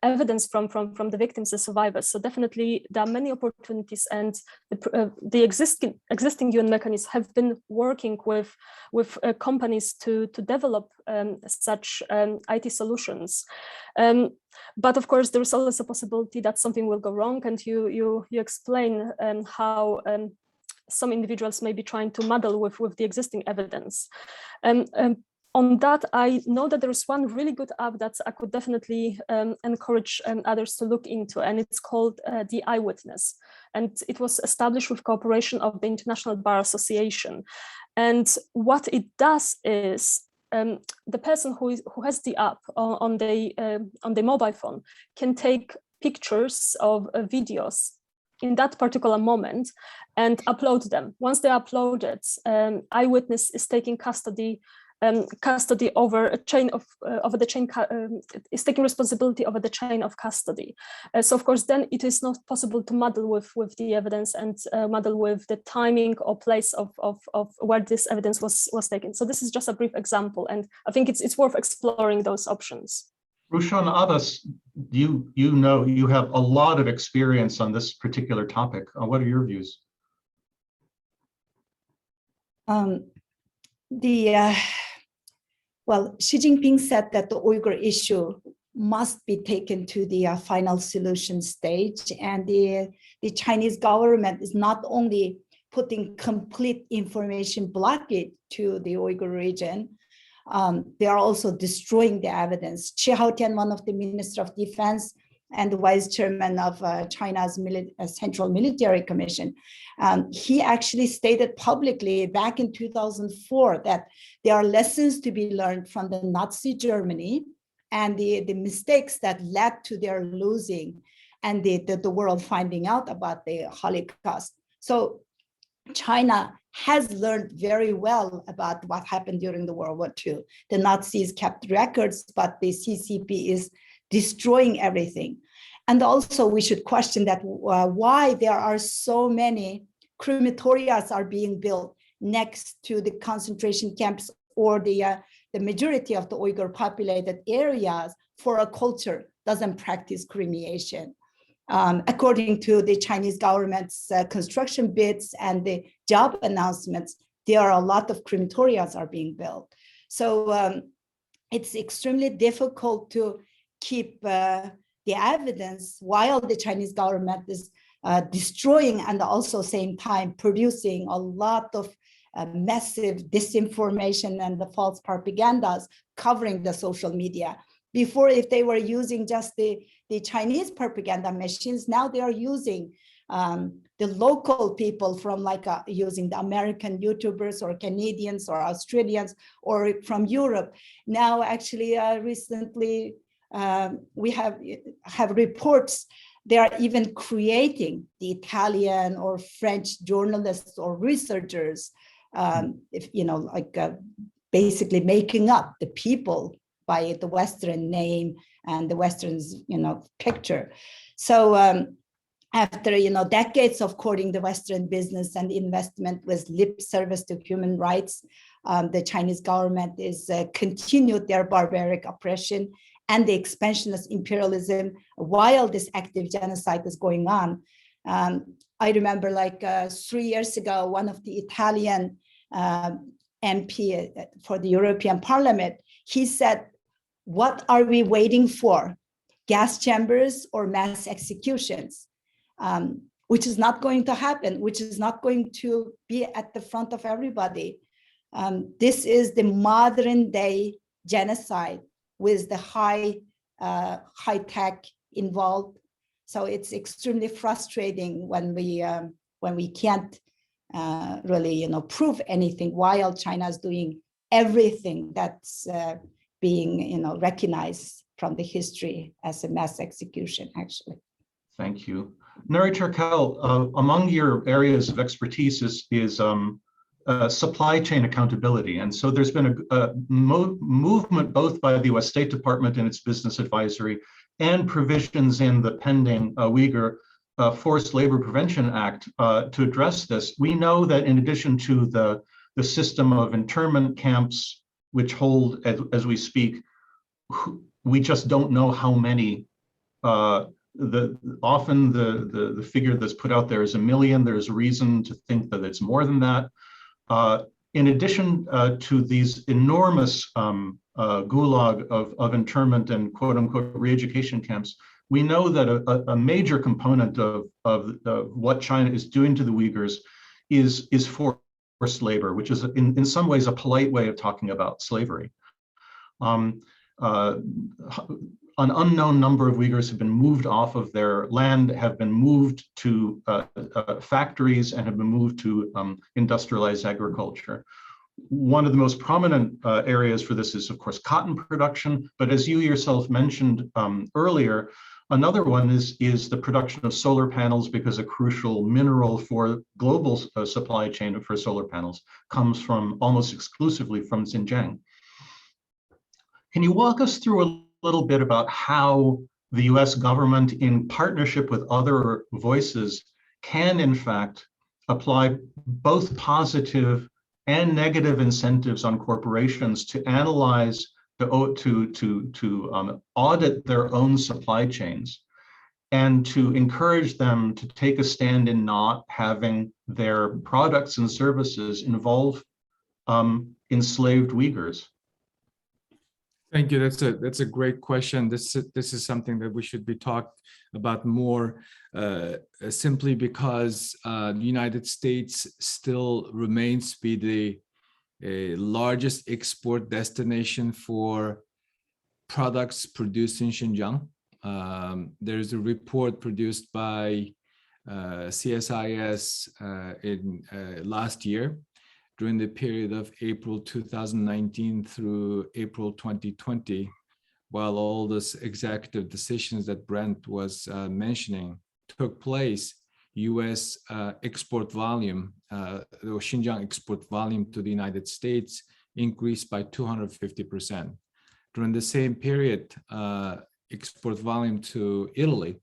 evidence from the victims, the survivors. So definitely there are many opportunities, and the existing UN mechanisms have been working with companies to develop such IT solutions. But of course, there is always a possibility that something will go wrong, and you explain how some individuals may be trying to muddle with the existing evidence. On that, I know that there is one really good app that I could definitely encourage others to look into, and it's called The Eyewitness. And it was established with cooperation of the International Bar Association. And what it does is the person who has the app on the mobile phone can take pictures of videos in that particular moment and upload them. Once they're uploaded, Eyewitness is taking custody over a chain of is taking responsibility over the chain of custody. So of course, then it is not possible to muddle with the evidence and muddle with the timing or place of where this evidence was taken. So this is just a brief example, and I think it's worth exploring those options. Rushan Abbas, you know, you have a lot of experience on this particular topic. What are your views? Well, Xi Jinping said that the Uyghur issue must be taken to the final solution stage, and the Chinese government is not only putting complete information blockade to the Uyghur region. They are also destroying the evidence. Chi Haotian, one of the Minister of Defense and the Vice Chairman of China's Central Military Commission, he actually stated publicly back in 2004 that there are lessons to be learned from the Nazi Germany and the mistakes that led to their losing and the world finding out about the Holocaust. So China has learned very well about what happened during the World War II. The Nazis kept records, but the CCP is destroying everything. And also we should question that why there are so many crematoria are being built next to the concentration camps or the majority of the Uyghur populated areas for a culture doesn't practice cremation. According to the Chinese government's construction bids and the job announcements, there are a lot of crematorias are being built. So it's extremely difficult to keep the evidence while the Chinese government is destroying and also same time producing a lot of massive disinformation and the false propagandas covering the social media. Before, if they were using just the Chinese propaganda machines, now they are using the local people from using the American YouTubers or Canadians or Australians or from Europe. Now, actually, recently, we have reports they are even creating the Italian or French journalists or researchers, basically making up the people by the Western name and the Western's, picture. So after, decades of courting the Western business and investment with lip service to human rights, the Chinese government is continued their barbaric oppression and the expansionist imperialism while this active genocide is going on. I remember 3 years ago, one of the Italian MP for the European Parliament, he said, "What are we waiting for? Gas chambers or mass executions?" Which is not going to happen, which is not going to be at the front of everybody. This is the modern day genocide with the high tech involved. So it's extremely frustrating when we can't really prove anything while China is doing everything that's being recognized from the history as a mass execution, actually. Thank you. Nari Turkel, among your areas of expertise is supply chain accountability. And so there's been a movement both by the US State Department and its business advisory and provisions in the pending Uyghur Forced Labor Prevention Act to address this. We know that in addition to the system of internment camps, which hold, as we speak, we just don't know how many. Often the figure that's put out there is 1 million. There's reason to think that it's more than that. In addition to these enormous gulag of internment and quote unquote re-education camps, we know that a major component of what China is doing to the Uyghurs is forced labor, which is in some ways a polite way of talking about slavery. An unknown number of Uyghurs have been moved off of their land, have been moved to factories, and have been moved to industrialized agriculture. One of the most prominent areas for this is, of course, cotton production. But as you yourself mentioned earlier, another one is the production of solar panels, because a crucial mineral for global supply chain for solar panels comes from almost exclusively from Xinjiang. Can you walk us through a little bit about how the US government, in partnership with other voices, can in fact apply both positive and negative incentives on corporations to analyze, to audit their own supply chains, and to encourage them to take a stand in not having their products and services involve enslaved Uyghurs? Thank you. That's a great question. This is something that we should be talked about more, simply because the United States still remains to be the largest export destination for products produced in Xinjiang. There's a report produced by CSIS in last year, during the period of April 2019 through April 2020, while all those executive decisions that Brent was mentioning took place, US export volume, the Xinjiang export volume to the United States increased by 250%. During the same period, export volume to Italy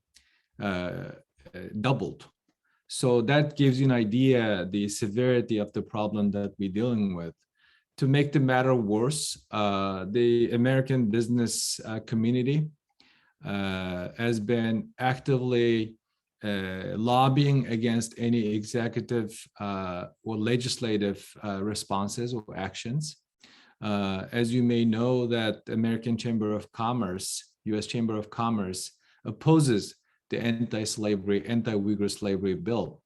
doubled. So that gives you an idea the severity of the problem that we're dealing with. To make the matter worse, the American business community has been actively lobbying against any executive or legislative responses or actions. As you may know, that American Chamber of Commerce, US Chamber of Commerce, opposes the anti-slavery, anti-Uyghur slavery bill.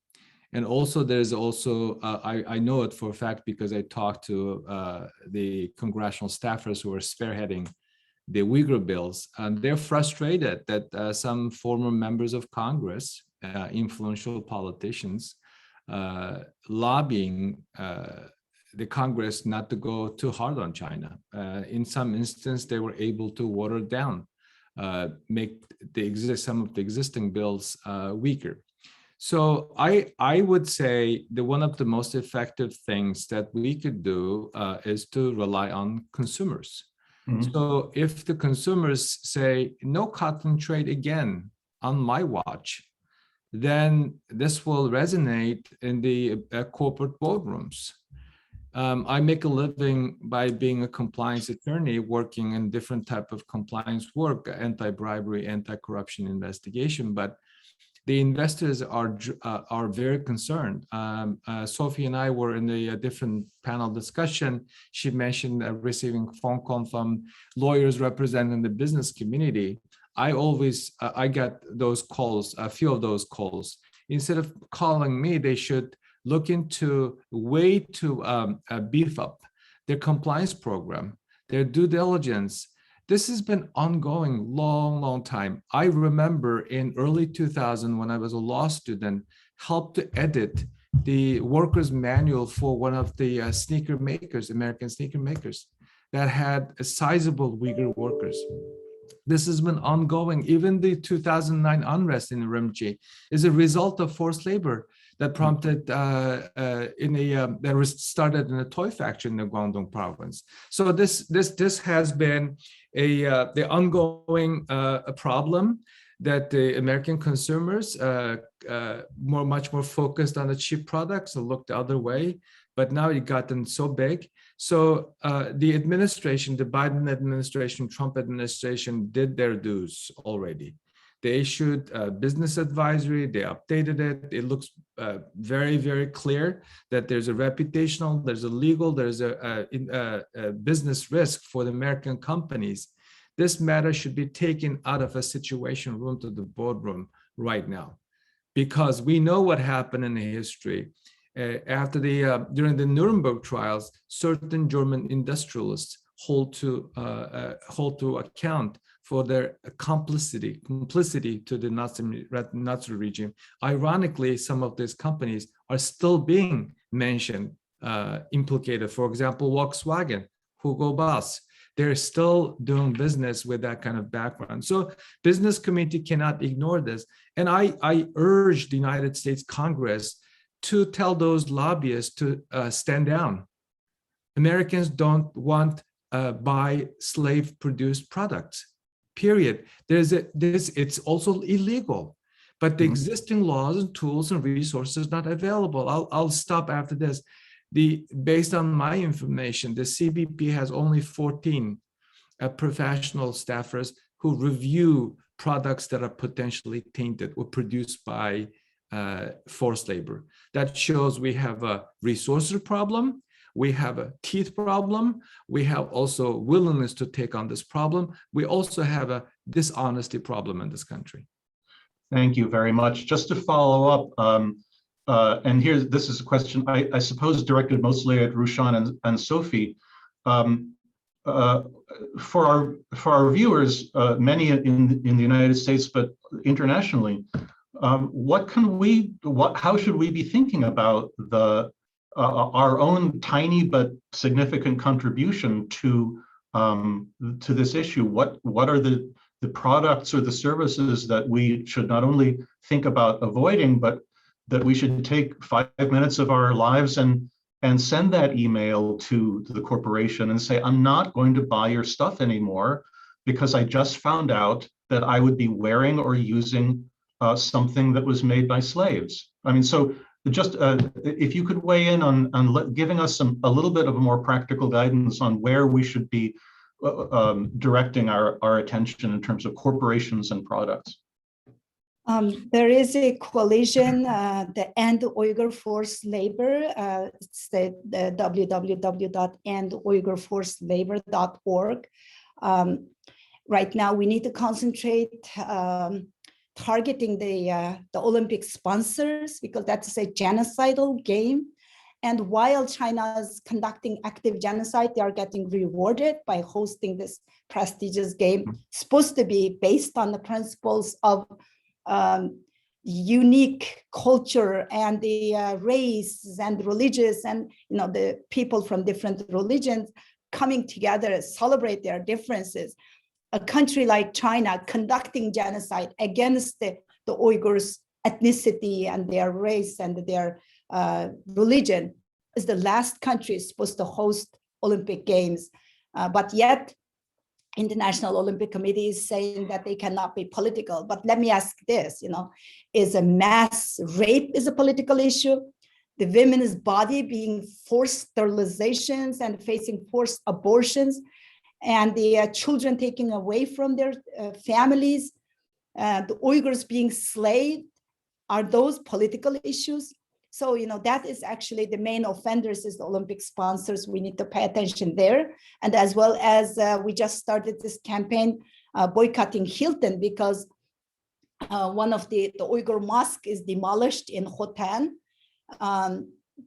And also there's also, I know it for a fact because I talked to the congressional staffers who are spearheading the Uyghur bills, and they're frustrated that some former members of Congress, influential politicians, lobbying the Congress not to go too hard on China. In some instances, they were able to water down, make some of the existing bills weaker. So I would say that one of the most effective things that we could do is to rely on consumers. Mm-hmm. So if the consumers say, no cotton trade again on my watch, then this will resonate in the corporate boardrooms. I make a living by being a compliance attorney, working in different type of compliance work, anti-bribery, anti-corruption investigation, but the investors are very concerned. Sophie and I were in a different panel discussion. She mentioned receiving phone call from lawyers representing the business community. I get those calls, a few of those calls. Instead of calling me, they should look into a way to beef up their compliance program, their due diligence. This has been ongoing long time. I remember in early 2000 when I was a law student, helped to edit the workers manual for one of the sneaker makers, American sneaker makers, that had a sizable Uyghur workers. This has been ongoing. Even the 2009 unrest in Urumqi is a result of forced labor that prompted that was started in a toy factory in the Guangdong province. So this has been the ongoing problem that the American consumers much more focused on the cheap products and looked the other way. But now it gotten so big. So the administration, the Biden administration, Trump administration did their dues already. They issued a business advisory, they updated it. It looks very, very clear that there's a reputational, there's a legal, there's a business risk for the American companies. This matter should be taken out of a situation room to the boardroom right now, because we know what happened in the history. After during the Nuremberg trials, certain German industrialists hold to account for their complicity to the Nazi regime. Ironically, some of these companies are still being mentioned, implicated. For example, Volkswagen, Hugo Boss, they're still doing business with that kind of background. So business community cannot ignore this. And I urge the United States Congress to tell those lobbyists to stand down. Americans don't want buy slave-produced products. Period. It's also illegal, but the existing laws and tools and resources not available. I'll stop after this. Based on my information, the CBP has only 14 professional staffers who review products that are potentially tainted or produced by forced labor. That shows we have a resources problem. We have a teeth problem. We have also willingness to take on this problem. We also have a dishonesty problem in this country. Thank you very much. Just to follow up, and this is a question I suppose directed mostly at Rushan and Sophie. For our viewers, many in the United States, but internationally, how should we be thinking about our own tiny but significant contribution to this issue? What are the products or the services that we should not only think about avoiding, but that we should take 5 minutes of our lives and send that email to the corporation and say, I'm not going to buy your stuff anymore because I just found out that I would be wearing or using something that was made by slaves. I mean, so just if you could weigh in on giving us a little bit of a more practical guidance on where we should be directing our attention in terms of corporations and products. There is a coalition, the End Uyghur Forced Labor. It's the www.enduyghurforcedlabor.org. Right now, we need to concentrate targeting the Olympic sponsors because that's a genocidal game. And while China is conducting active genocide, they are getting rewarded by hosting this prestigious game. It's supposed to be based on the principles of unique culture and the race and religious and the people from different religions coming together, celebrate their differences. A country like China conducting genocide against the Uyghurs' ethnicity and their race and their religion is the last country supposed to host Olympic Games, but yet International Olympic Committee is saying that they cannot be political. But let me ask this, is a mass rape is a political issue? The women's body being forced sterilizations and facing forced abortions, and the children taken away from their families, the Uyghurs being slaved, are those political issues? So, that is actually the main offenders is the Olympic sponsors. We need to pay attention there. And as well as we just started this campaign boycotting Hilton because one of the Uyghur mosque is demolished in Hotan,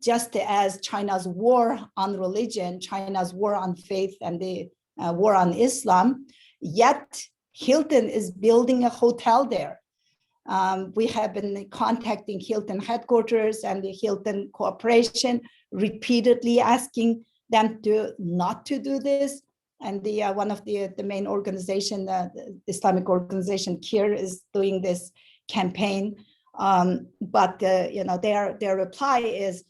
just as China's war on religion, China's war on faith, and the war on Islam. Yet Hilton is building a hotel there. We have been contacting Hilton headquarters and the Hilton Corporation, repeatedly asking them not to do this. And one of the main organization, the Islamic organization, CARE, is doing this campaign. But their reply is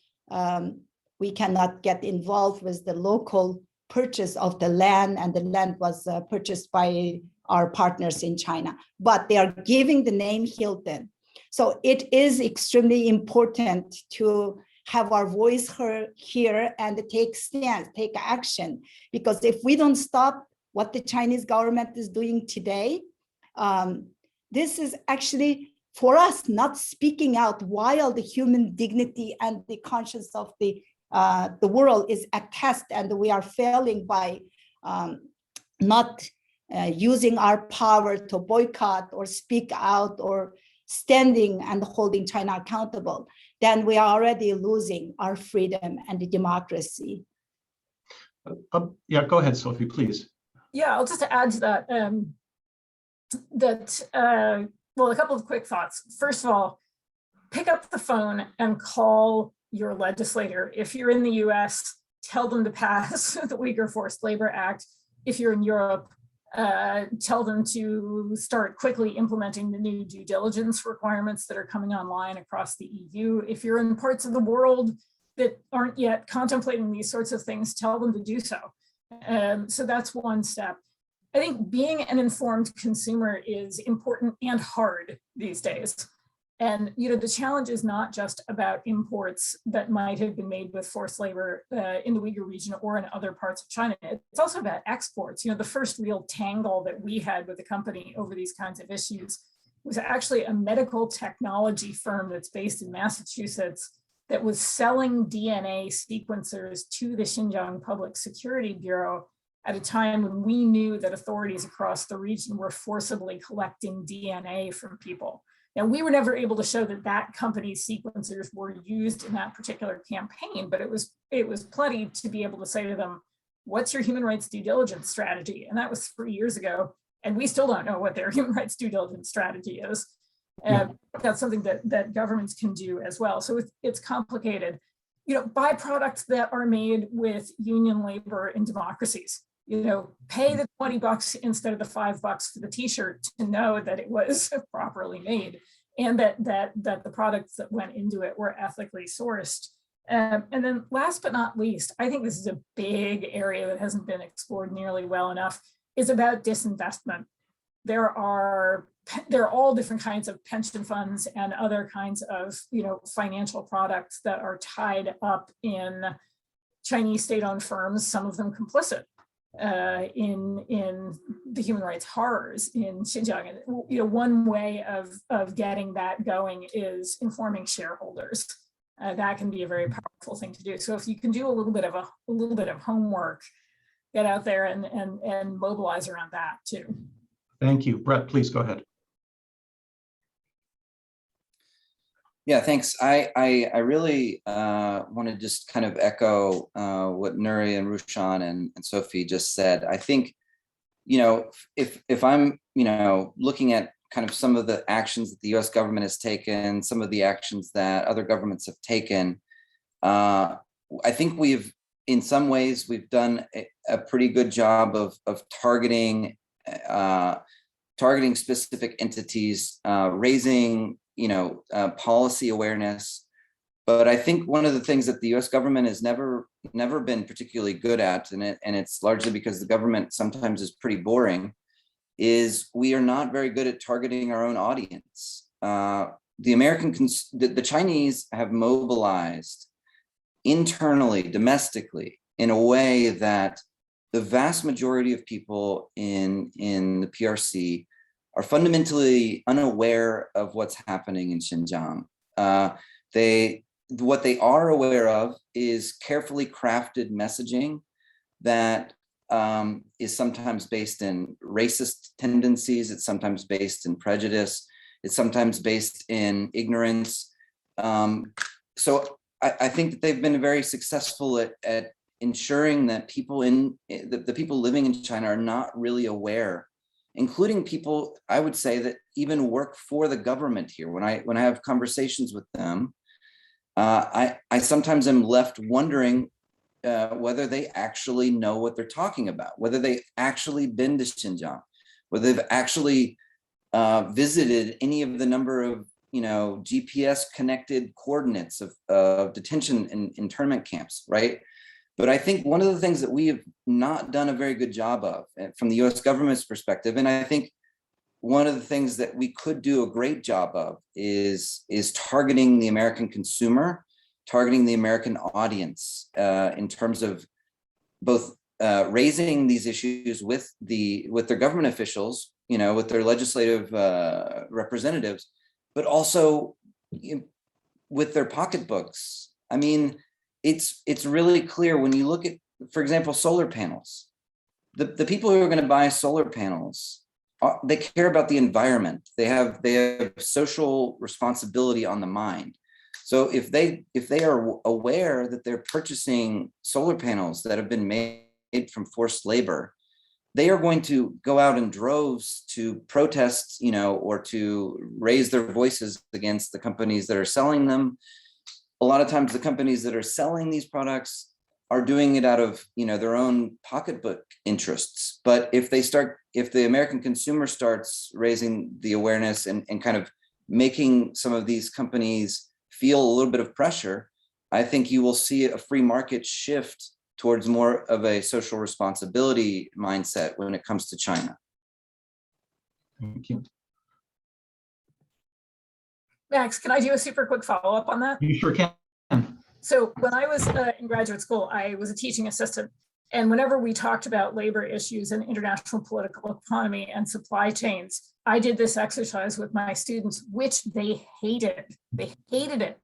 we cannot get involved with the local purchase of the land, and the land was purchased by our partners in China, but they are giving the name Hilton. So it is extremely important to have our voice heard here and take stance, take action, because if we don't stop what the Chinese government is doing today, this is actually for us not speaking out while the human dignity and the conscience of the world is at test, and we are failing by not using our power to boycott or speak out or standing and holding China accountable, then we are already losing our freedom and the democracy. Yeah, go ahead, Sophie, please. Yeah, I'll just add to that, well, a couple of quick thoughts. First of all, pick up the phone and call your legislator. If you're in the US, tell them to pass the Uyghur Forced Labor Act. If you're in Europe, tell them to start quickly implementing the new due diligence requirements that are coming online across the EU. If you're in parts of the world that aren't yet contemplating these sorts of things, tell them to do so. So that's one step. I think being an informed consumer is important and hard these days. And the challenge is not just about imports that might have been made with forced labor in the Uyghur region or in other parts of China. It's also about exports. The first real tangle that we had with the company over these kinds of issues was actually a medical technology firm that's based in Massachusetts that was selling DNA sequencers to the Xinjiang Public Security Bureau at a time when we knew that authorities across the region were forcibly collecting DNA from people. Now, we were never able to show that that company's sequencers were used in that particular campaign, but it was plenty to be able to say to them, what's your human rights due diligence strategy? And that was 3 years ago. And we still don't know what their human rights due diligence strategy is. That's something that governments can do as well. So it's complicated. You know, byproducts that are made with union labor in democracies, you know, pay the $20 instead of the $5 for the t-shirt to know that it was properly made and that the products that went into it were ethically sourced. And then last but not least, I think this is a big area that hasn't been explored nearly well enough, is about disinvestment. There are all different kinds of pension funds and other kinds of, you know, financial products that are tied up in Chinese state-owned firms, some of them complicit in the human rights horrors in Xinjiang. And, you know, one way of getting that going is informing shareholders. That can be a very powerful thing to do. So if you can do a little bit of homework, get out there and mobilize around that too. Thank you. Brett, please go ahead. Yeah, thanks. I really want to just kind of echo what Nuri and Rushan and Sophie just said. I think, you know, if I'm, you know, looking at kind of some of the actions that the US government has taken, some of the actions that other governments have taken, I think in some ways, we've done a pretty good job of targeting specific entities, raising, you know, policy awareness. But I think one of the things that the U.S. government has never been particularly good at, and it's largely because the government sometimes is pretty boring, is we are not very good at targeting our own audience. The Chinese have mobilized internally, domestically, in a way that the vast majority of people in the PRC are fundamentally unaware of what's happening in Xinjiang. What they are aware of is carefully crafted messaging that is sometimes based in racist tendencies, it's sometimes based in prejudice, it's sometimes based in ignorance. So I think that they've been very successful at ensuring that the people living in China are not really aware, including people, I would say, that even work for the government here. When I have conversations with them, I sometimes am left wondering whether they actually know what they're talking about, whether they've actually been to Xinjiang, whether they've actually visited any of the number of, you know, GPS connected coordinates of detention and internment camps, right? But I think one of the things that we have not done a very good job of from the US government's perspective, and I think one of the things that we could do a great job of is targeting the American consumer, targeting the American audience in terms of both raising these issues with their government officials, you know, with their legislative representatives, but also with their pocketbooks. I mean, it's really clear when you look at, for example, solar panels. The people who are going to buy solar panels, they care about the environment. They have social responsibility on the mind. So if they are aware that they're purchasing solar panels that have been made from forced labor, they are going to go out in droves to protest, you know, or to raise their voices against the companies that are selling them. A lot of times the companies that are selling these products are doing it out of, you know, their own pocketbook interests. But if the American consumer starts raising the awareness and kind of making some of these companies feel a little bit of pressure, I think you will see a free market shift towards more of a social responsibility mindset when it comes to China. Thank you. Max, can I do a super quick follow-up on that? You sure can. So when I was in graduate school, I was a teaching assistant. And whenever we talked about labor issues and international political economy and supply chains, I did this exercise with my students, which they hated. They hated it.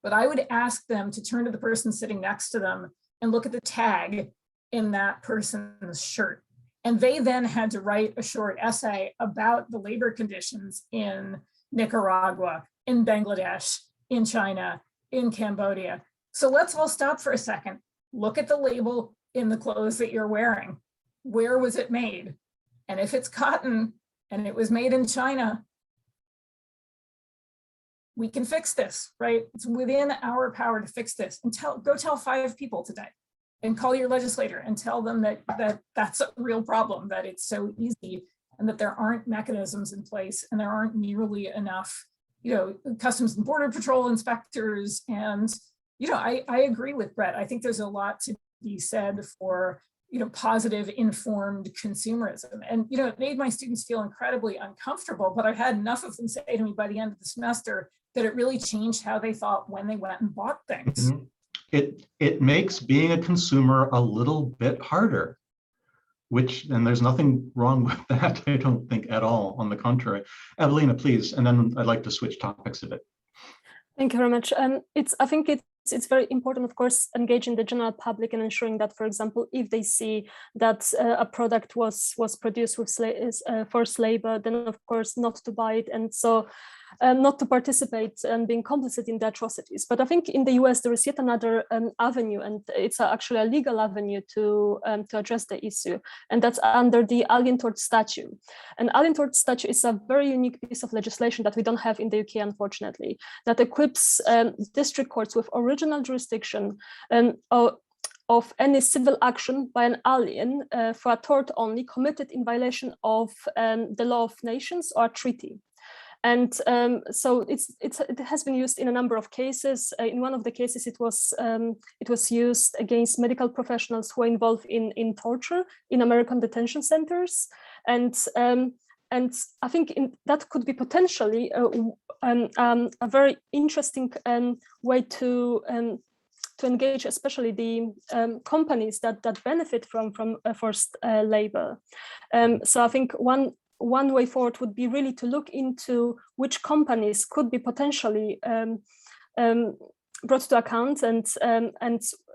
but I would ask them to turn to the person sitting next to them and look at the tag in that person's shirt. And they then had to write a short essay about the labor conditions in Nicaragua, in Bangladesh, in China, in Cambodia. So let's all stop for a second. Look at the label in the clothes that you're wearing. Where was it made? And if it's cotton and it was made in China, we can fix this, right? It's within our power to fix this. And go tell 5 people today, and call your legislator and tell them that that's a real problem, that it's so easy, and that there aren't mechanisms in place, and there aren't nearly enough, Customs and Border Patrol inspectors. And, I agree with Brett. I think there's a lot to be said for, positive informed consumerism. And, it made my students feel incredibly uncomfortable, but I had enough of them say to me by the end of the semester that it really changed how they thought when they went and bought things. Mm-hmm. It makes being a consumer a little bit harder, and there's nothing wrong with that, I don't think at all. On the contrary. Evelina, please, and then I'd like to switch topics a bit. Thank you very much. I think it's very important, of course, engaging the general public and ensuring that, for example, if they see that a product was produced with forced labor, then of course not to buy it, and so not to participate and being complicit in the atrocities. But I think in the US there is yet another avenue, and it's actually a legal avenue to address the issue, and that's under the Alien Tort Statute. And Alien Tort Statute is a very unique piece of legislation that we don't have in the UK, unfortunately, that equips district courts with original jurisdiction of any civil action by an alien for a tort only committed in violation of the law of nations or a treaty. And so it has been used in a number of cases. In one of the cases, it was used against medical professionals who are involved in torture in American detention centers. And I think that could be potentially a very interesting way to engage, especially the companies that benefit from forced labor. So I think one way forward would be really to look into which companies could be potentially brought to account, and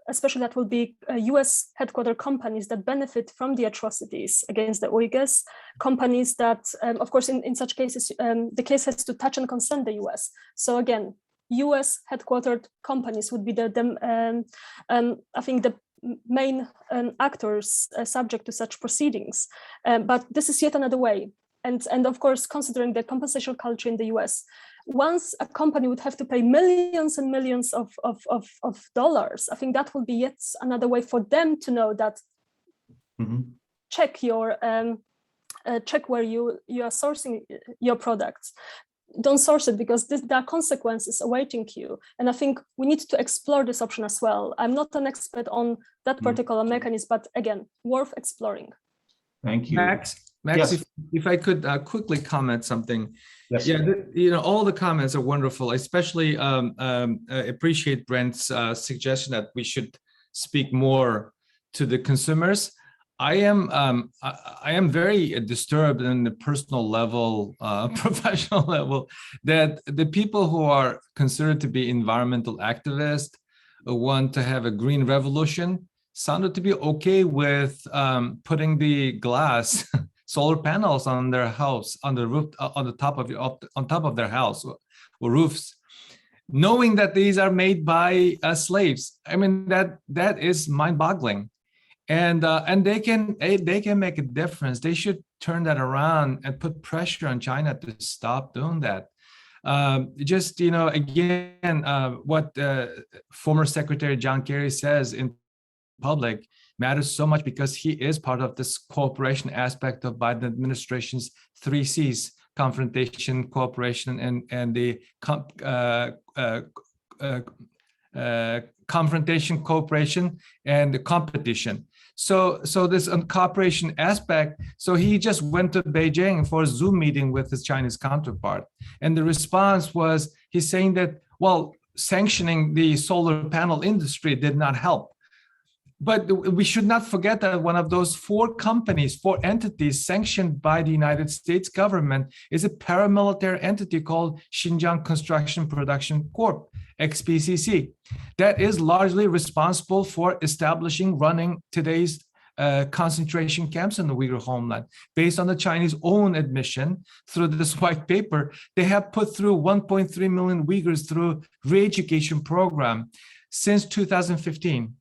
especially that will be US headquarter companies that benefit from the atrocities against the Uyghurs, companies that, of course, in such cases, the case has to touch and concern the US. So again, US headquartered companies would be I think the main actors subject to such proceedings. But this is yet another way. And of course, considering the compensation culture in the US, once a company would have to pay millions and millions of dollars, I think that will be yet another way for them to know that check where you are sourcing your products. Don't source it, because there are consequences awaiting you. And I think we need to explore this option as well. I'm not an expert on that particular mechanism, but again, worth exploring. Thank you. Max, yes. if I could quickly comment something. Yes. Yeah, all the comments are wonderful. I especially appreciate Brent's suggestion that we should speak more to the consumers. I am very disturbed on the personal level, professional level, that the people who are considered to be environmental activists, want to have a green revolution, sounded to be okay with putting the glass solar panels on their house, on the roof, on top of their house or roofs, knowing that these are made by slaves. I mean, that is mind-boggling. And they can make a difference. They should turn that around and put pressure on China to stop doing that. Again, what former Secretary John Kerry says in public matters so much, because he is part of this cooperation aspect of Biden administration's 3 C's: confrontation, cooperation, and the confrontation, cooperation, and the competition. So this cooperation aspect, so he just went to Beijing for a Zoom meeting with his Chinese counterpart. And the response was, he's saying that, well, sanctioning the solar panel industry did not help. But we should not forget that one of those four entities sanctioned by the United States government is a paramilitary entity called Xinjiang Construction Production Corp, XPCC, that is largely responsible for establishing, running today's concentration camps in the Uyghur homeland. Based on the Chinese own admission through this white paper, they have put through 1.3 million Uyghurs through re-education program since 2015.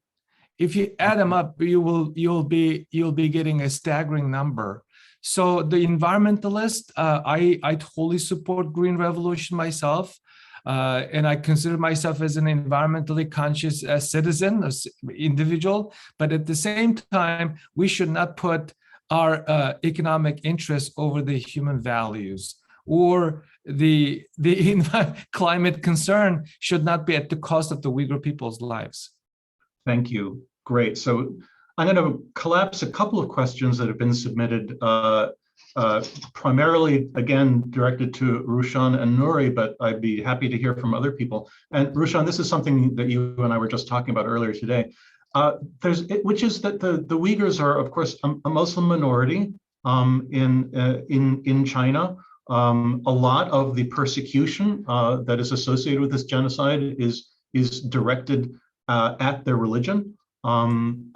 If you add them up, you'll be getting a staggering number. So the environmentalist, I totally support green revolution myself, and I consider myself as an environmentally conscious citizen, individual. But at the same time, we should not put our economic interests over the human values, or the climate concern should not be at the cost of the Uyghur people's lives. Thank you. Great. So I'm going to collapse a couple of questions that have been submitted, primarily, again, directed to Rushan and Nuri, but I'd be happy to hear from other people. And Rushan, this is something that you and I were just talking about earlier today, which is that the Uyghurs are, of course, a Muslim minority in China. A lot of the persecution that is associated with this genocide is directed at their religion. Trying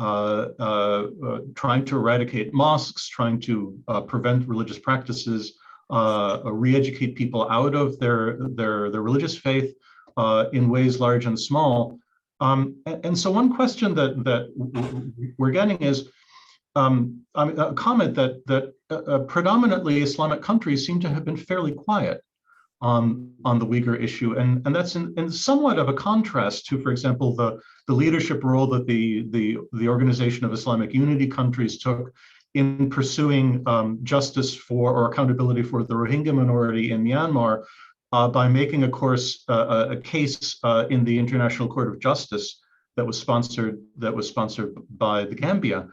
to eradicate mosques, trying to prevent religious practices, re-educate people out of their religious faith in ways large and small. And so one question that we're getting is a comment that predominantly Islamic countries seem to have been fairly quiet on the Uyghur issue, and that's in somewhat of a contrast to, for example, the leadership role that the Organization of Islamic Unity countries took in pursuing justice for or accountability for the Rohingya minority in Myanmar by making, of course, a case in the International Court of Justice that was sponsored by the Gambia.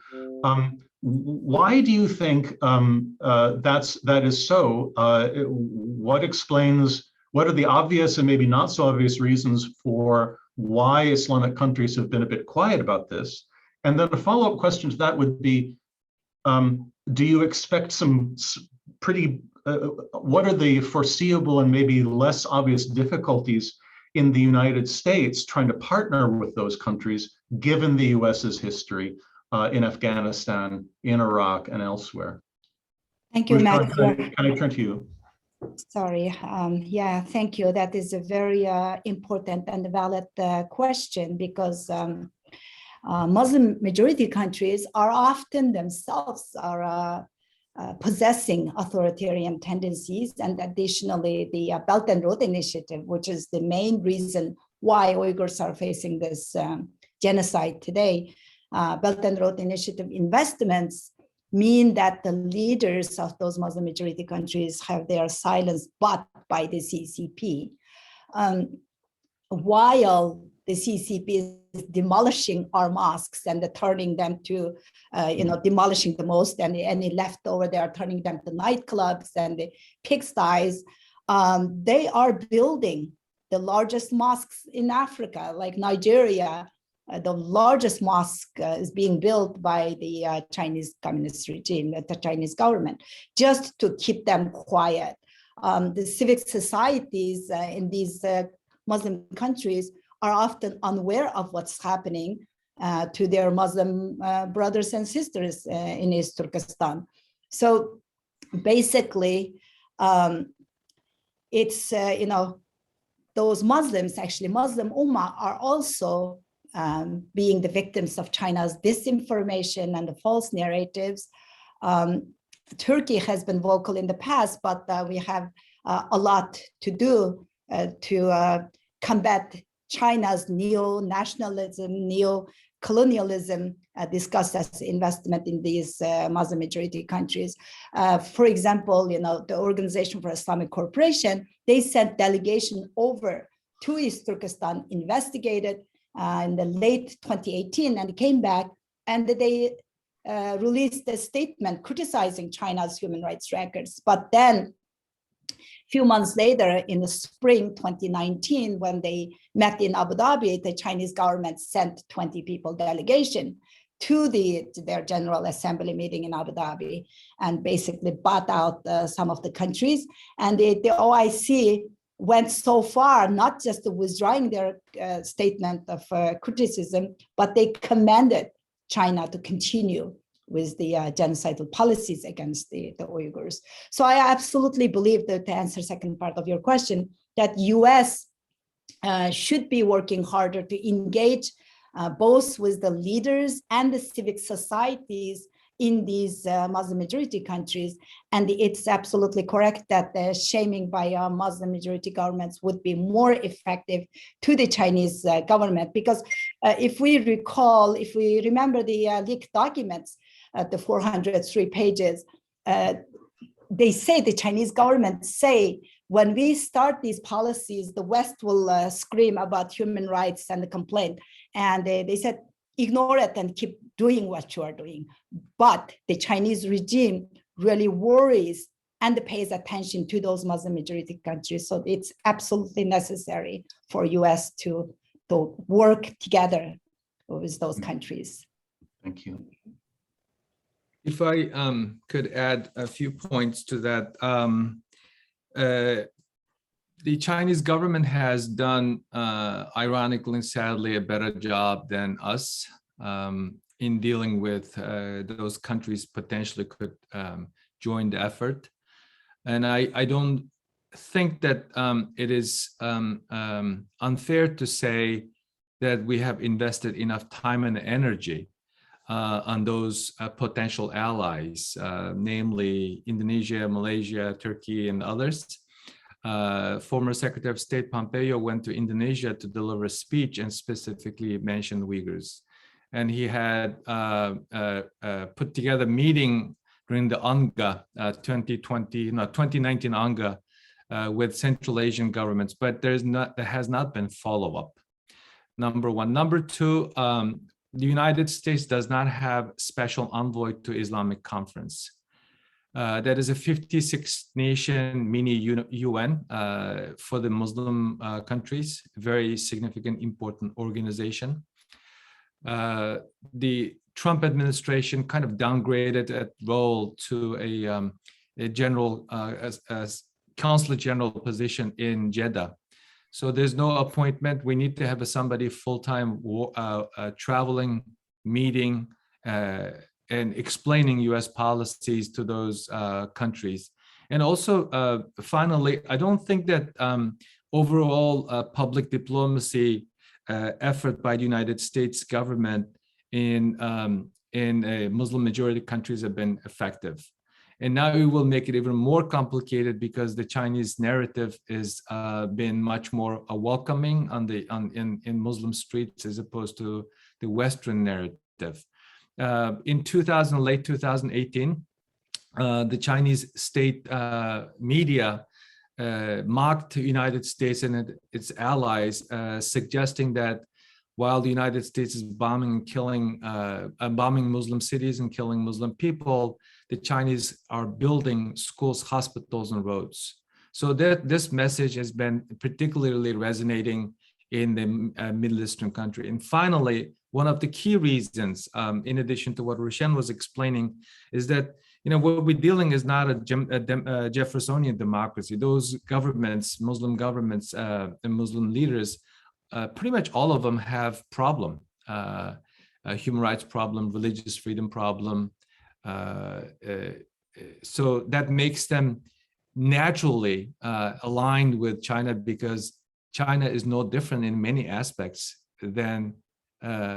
Why do you think that is so? What are the obvious and maybe not so obvious reasons for why Islamic countries have been a bit quiet about this? And then a follow-up question to that would be, do you expect some pretty, what are the foreseeable and maybe less obvious difficulties in the United States trying to partner with those countries, given the US's history in Afghanistan, in Iraq, and elsewhere? Thank you, Matt. Can I turn to you? Sorry. Yeah, thank you. That is a very important and valid question, because Muslim majority countries are often themselves are possessing authoritarian tendencies, and additionally the Belt and Road Initiative, which is the main reason why Uyghurs are facing this genocide today. Belt and Road Initiative investments mean that the leaders of those Muslim majority countries have their silence bought by the CCP. While the CCP is demolishing our mosques and turning them to, demolishing the most, and any leftover, they are turning them to nightclubs and the pigsties. They are building the largest mosques in Africa, like Nigeria. The largest mosque is being built by the Chinese communist regime, the Chinese government, just to keep them quiet. The civic societies in these Muslim countries are often unaware of what's happening to their Muslim brothers and sisters in East Turkestan. So basically, it's, those Muslims, actually Muslim Ummah, are also being the victims of China's disinformation and the false narratives. Turkey has been vocal in the past, but we have a lot to do to combat China's neo-nationalism, neo-colonialism discussed as investment in these Muslim majority countries. For example, the Organization for Islamic Cooperation, they sent delegation over to East Turkestan, investigated in the late 2018, and came back, and they released a statement criticizing China's human rights records. But then a few months later, in the spring 2019, when they met in Abu Dhabi, the Chinese government sent 20 people delegation to their General Assembly meeting in Abu Dhabi and basically bought out some of the countries. And the OIC went so far, not just withdrawing their statement of criticism, but they commanded China to continue with the genocidal policies against the Uyghurs. So I absolutely believe that, to answer the second part of your question, that US should be working harder to engage both with the leaders and the civic societies in these Muslim majority countries. And it's absolutely correct that the shaming by Muslim majority governments would be more effective to the Chinese government. Because if we remember the leaked documents, the 403 pages, they say, the Chinese government say, when we start these policies, the West will scream about human rights and the complaint. And they said, ignore it and keep doing what you are doing. But the Chinese regime really worries and pays attention to those Muslim majority countries. So it's absolutely necessary for US to work together with those countries. Thank you. If I could add a few points to that. The Chinese government has done, ironically and sadly, a better job than us in dealing with those countries potentially could join the effort. And I don't think that it is unfair to say that we have invested enough time and energy on those potential allies, namely Indonesia, Malaysia, Turkey, and others. Former Secretary of State Pompeo went to Indonesia to deliver a speech and specifically mentioned Uyghurs. And he had put together a meeting during the UNGA 2019 UNGA with Central Asian governments, but there has not been follow-up. Number one. Number two, the United States does not have special envoy to Islamic Conference. That is a 56-nation mini UN for the Muslim countries, very significant, important organization. The Trump administration kind of downgraded that role to a general, as consul general position in Jeddah. So there's no appointment. We need to have somebody full-time traveling, meeting, and explaining US policies to those countries. And also, finally, I don't think that overall public diplomacy effort by the United States government in Muslim majority countries have been effective. And now it will make it even more complicated because the Chinese narrative is been much more welcoming in Muslim streets as opposed to the Western narrative. In late 2018, the Chinese state media mocked the United States and its allies, suggesting that while the United States is bombing and killing, bombing Muslim cities and killing Muslim people, the Chinese are building schools, hospitals, and roads. So that this message has been particularly resonating in the Middle Eastern country. And finally, one of the key reasons, in addition to what Rushen was explaining, is that what we're dealing is not a Jeffersonian democracy. Those governments, Muslim governments, and Muslim leaders, pretty much all of them have problem, a human rights problem, religious freedom problem. So that makes them naturally aligned with China because China is no different in many aspects than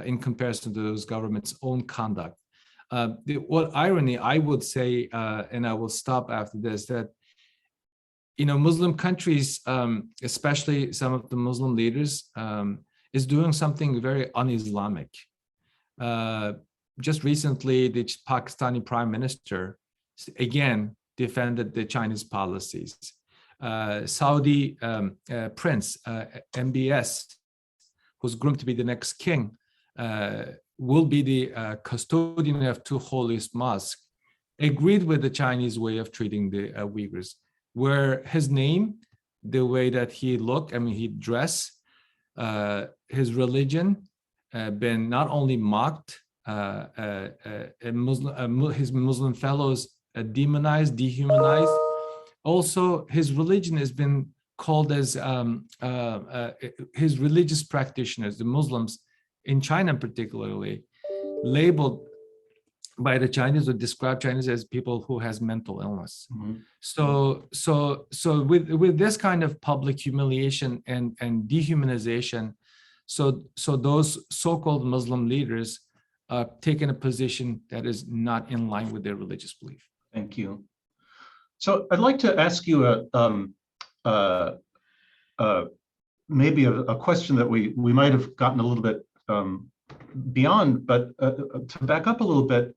in comparison to those governments' own conduct. What irony I would say, and I will stop after this, that Muslim countries, especially some of the Muslim leaders, is doing something very un-Islamic. Just recently, the Pakistani Prime Minister again defended the Chinese policies. Saudi Prince MBS, who's groomed to be the next king, will be the custodian of two holiest mosques, agreed with the Chinese way of treating the Uyghurs, where his name, the way that he looked, he dressed, his religion, been not only mocked, his Muslim fellows demonized, dehumanized. Also, his religion has been called as his religious practitioners, the Muslims in China particularly, labeled by the Chinese or describe Chinese as people who has mental illness. Mhm. So with this kind of public humiliation and dehumanization, so those so-called Muslim leaders taken a position that is not in line with their religious belief. Thank you. So I'd like to ask you maybe a question that we might have gotten a little bit beyond, but to back up a little bit,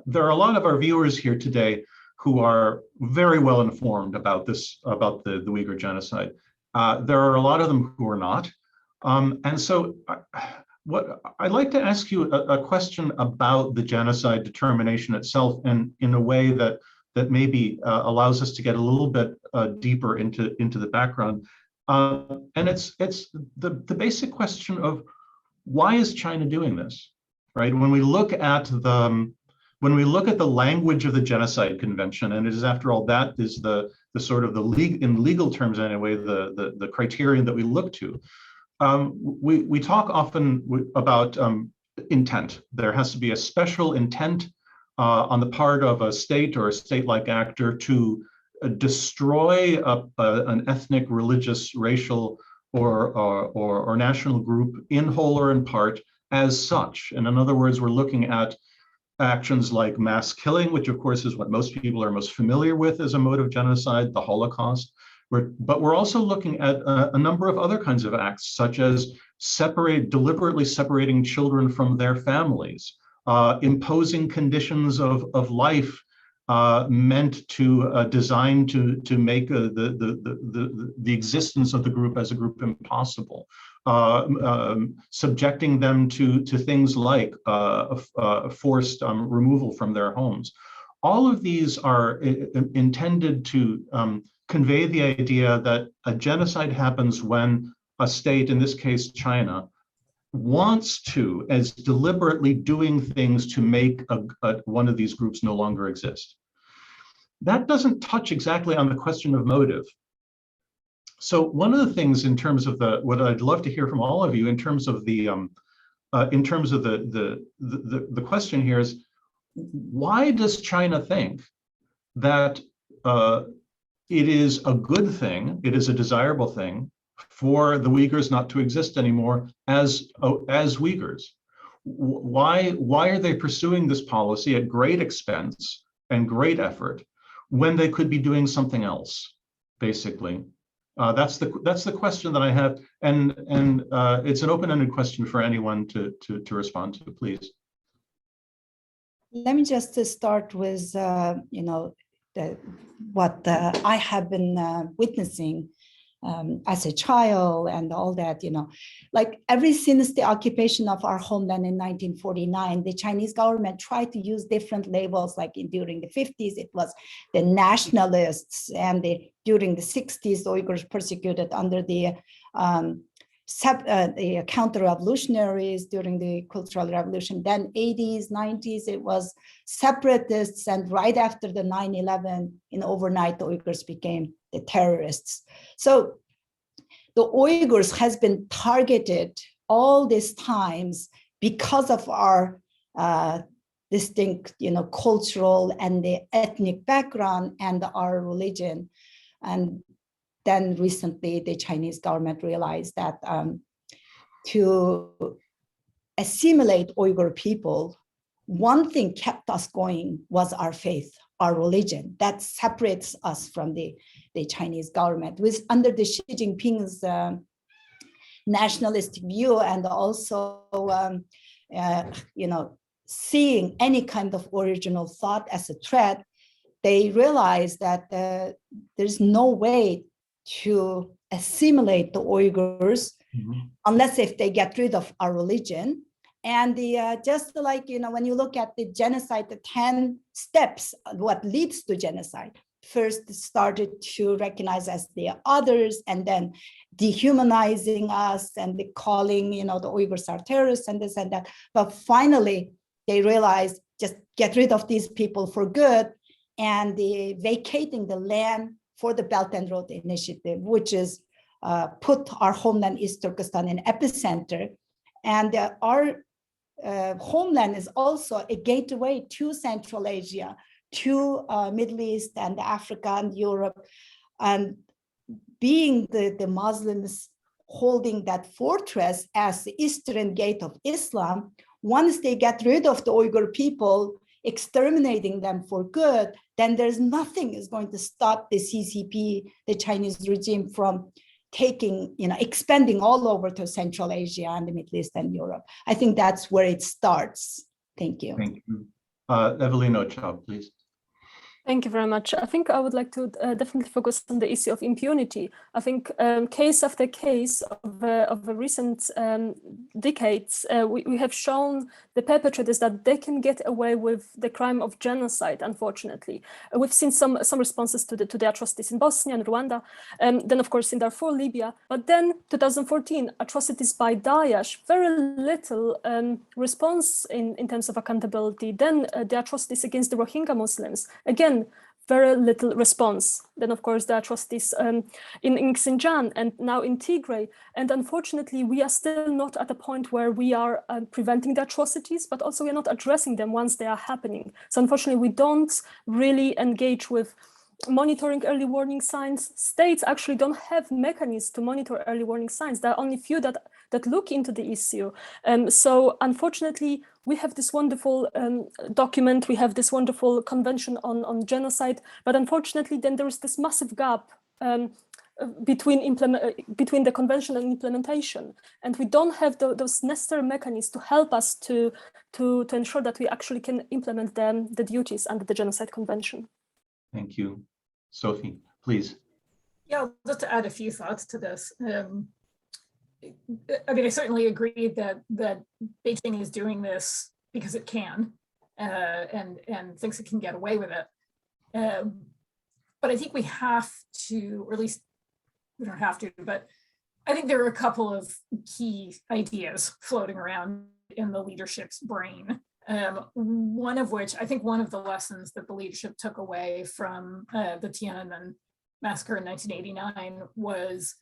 there are a lot of our viewers here today who are very well informed about this, about the Uyghur genocide. There are a lot of them who are not. And so what I'd like to ask you a question about the genocide determination itself, and in a way that maybe allows us to get a little bit deeper into the background. And it's the basic question of, why is China doing this, right? When we look at the language of the Genocide Convention, and it is, after all, that is the sort of in legal terms anyway, the criterion that we look to. We talk often about intent. There has to be a special intent on the part of a state or a state-like actor to destroy an ethnic, religious, racial, or national group in whole or in part as such. And in other words, we're looking at actions like mass killing, which of course is what most people are most familiar with as a mode of genocide, the Holocaust. But we're also looking at a number of other kinds of acts, such as deliberately separating children from their families, imposing conditions of life designed to make the existence of the group as a group impossible, subjecting them to things like forced removal from their homes. All of these are intended to convey the idea that a genocide happens when a state, in this case China, wants to, as deliberately doing things to make one of these groups no longer exist. That doesn't touch exactly on the question of motive. So one of the things in terms of what I'd love to hear from all of you in terms of the question here is, why does China think that it is a good thing, it is a desirable thing for the Uyghurs not to exist anymore as Uyghurs? Why are they pursuing this policy at great expense and great effort when they could be doing something else, basically? That's the question that I have, and it's an open-ended question for anyone to respond to, please. Let me just start with what I have been witnessing as a child and all that, like ever since the occupation of our homeland in 1949, the Chinese government tried to use different labels, like during the 50s, it was the nationalists, and during the 60s, the Uyghurs persecuted under the counter-revolutionaries during the Cultural Revolution. Then 80s, 90s, it was separatists, and right after the 9/11, overnight, the Uyghurs became the terrorists. So the Uyghurs has been targeted all these times because of our distinct, cultural and the ethnic background and our religion. And then recently, the Chinese government realized that to assimilate Uyghur people, one thing kept us going was our faith, our religion. That separates us from the Chinese government. Under the Xi Jinping's nationalistic view, and also seeing any kind of original thought as a threat, they realized that there's no way to assimilate the Uyghurs unless if they get rid of our religion. And just like, when you look at the genocide, the 10 steps, what leads to genocide, first started to recognize as the others, and then dehumanizing us and calling, the Uyghurs are terrorists and this and that. But finally, they realized just get rid of these people for good, and the vacating the land for the Belt and Road Initiative, which is put our homeland East Turkestan in epicenter. And our homeland is also a gateway to Central Asia, to Middle East and Africa and Europe. And being the Muslims holding that fortress as the eastern gate of Islam, once they get rid of the Uyghur people, exterminating them for good, then there's nothing is going to stop the CCP, the Chinese regime, from taking, expanding all over to Central Asia and the Middle East and Europe. I think that's where it starts. Thank you. Thank you. Evelyn Ochab, please. Thank you very much. I think I would like to definitely focus on the issue of impunity. I think case after case of the recent decades, we have shown the perpetrators that they can get away with the crime of genocide, unfortunately. We've seen some responses to the atrocities in Bosnia and Rwanda, then of course in Darfur, Libya, but then 2014, atrocities by Daesh, very little response in terms of accountability. Then the atrocities against the Rohingya Muslims, again, very little response. Then, of course, the atrocities in Xinjiang and now in Tigray. And unfortunately, we are still not at a point where we are preventing the atrocities, but also we are not addressing them once they are happening. So unfortunately, we don't really engage with monitoring early warning signs. States actually don't have mechanisms to monitor early warning signs. There are only few that look into the issue. So unfortunately, we have this wonderful document, we have this wonderful convention on genocide, but unfortunately then there is this massive gap between the convention and implementation. And we don't have those necessary mechanisms to help us to ensure that we actually can implement the duties under the Genocide Convention. Thank you. Sophie, please. Yeah, just to add a few thoughts to this. I mean, I certainly agree that Beijing is doing this because it can, and thinks it can get away with it. But I think we have to, or at least we don't have to, but I think there are a couple of key ideas floating around in the leadership's brain. One of which, I think one of the lessons that the leadership took away from the Tiananmen massacre in 1989 was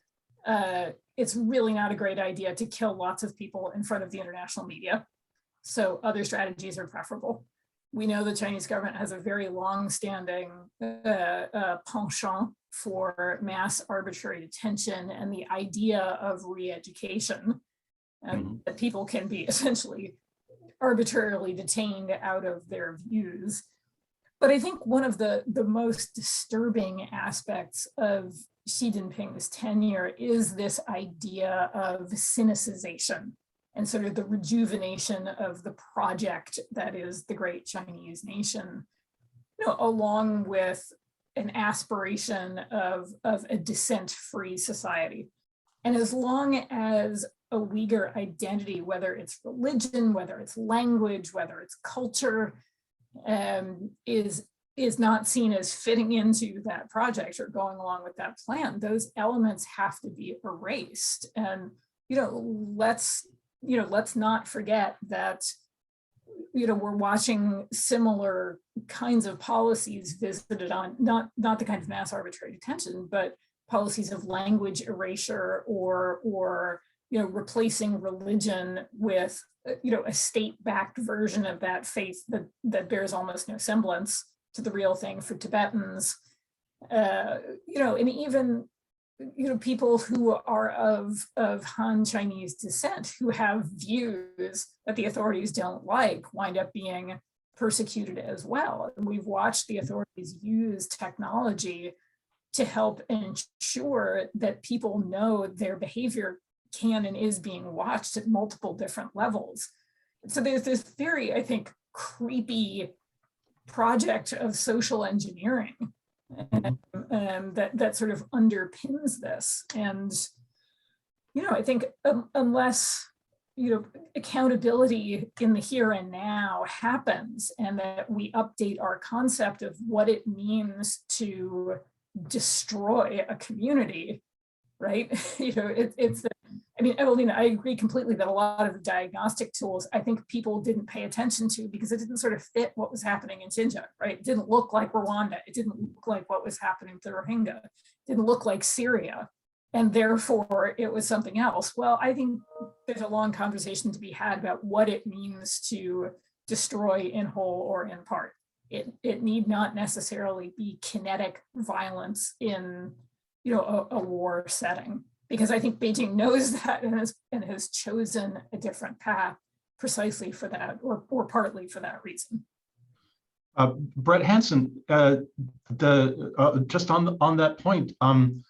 it's really not a great idea to kill lots of people in front of the international media. So other strategies are preferable. We know the Chinese government has a very long-standing penchant for mass arbitrary detention and the idea of re-education, that people can be essentially arbitrarily detained out of their views. But I think one of the most disturbing aspects of Xi Jinping's tenure is this idea of cynicization and sort of the rejuvenation of the project that is the great Chinese nation, along with an aspiration of a dissent-free society. And as long as a Uyghur identity, whether it's religion, whether it's language, whether it's culture, is not seen as fitting into that project or going along with that plan, those elements have to be erased. And let's not forget that we're watching similar kinds of policies visited on not the kind of mass arbitrary detention, but policies of language erasure or replacing religion with a state-backed version of that faith that bears almost no semblance to the real thing for Tibetans, and even people who are of Han Chinese descent who have views that the authorities don't like wind up being persecuted as well. And we've watched the authorities use technology to help ensure that people know their behavior can and is being watched at multiple different levels. So there's this very, I think, creepy project of social engineering that sort of underpins this. And, I think unless, accountability in the here and now happens and that we update our concept of what it means to destroy a community, right? I mean, Evelina, I agree completely that a lot of the diagnostic tools, I think people didn't pay attention to because it didn't sort of fit what was happening in Xinjiang, right? It didn't look like Rwanda. It didn't look like what was happening to the Rohingya. It didn't look like Syria. And therefore it was something else. Well, I think there's a long conversation to be had about what it means to destroy in whole or in part. It need not necessarily be kinetic violence in, you know, a war setting, because I think Beijing knows that and has chosen a different path precisely for that, or partly for that reason. Brett Hansen, just on that point, on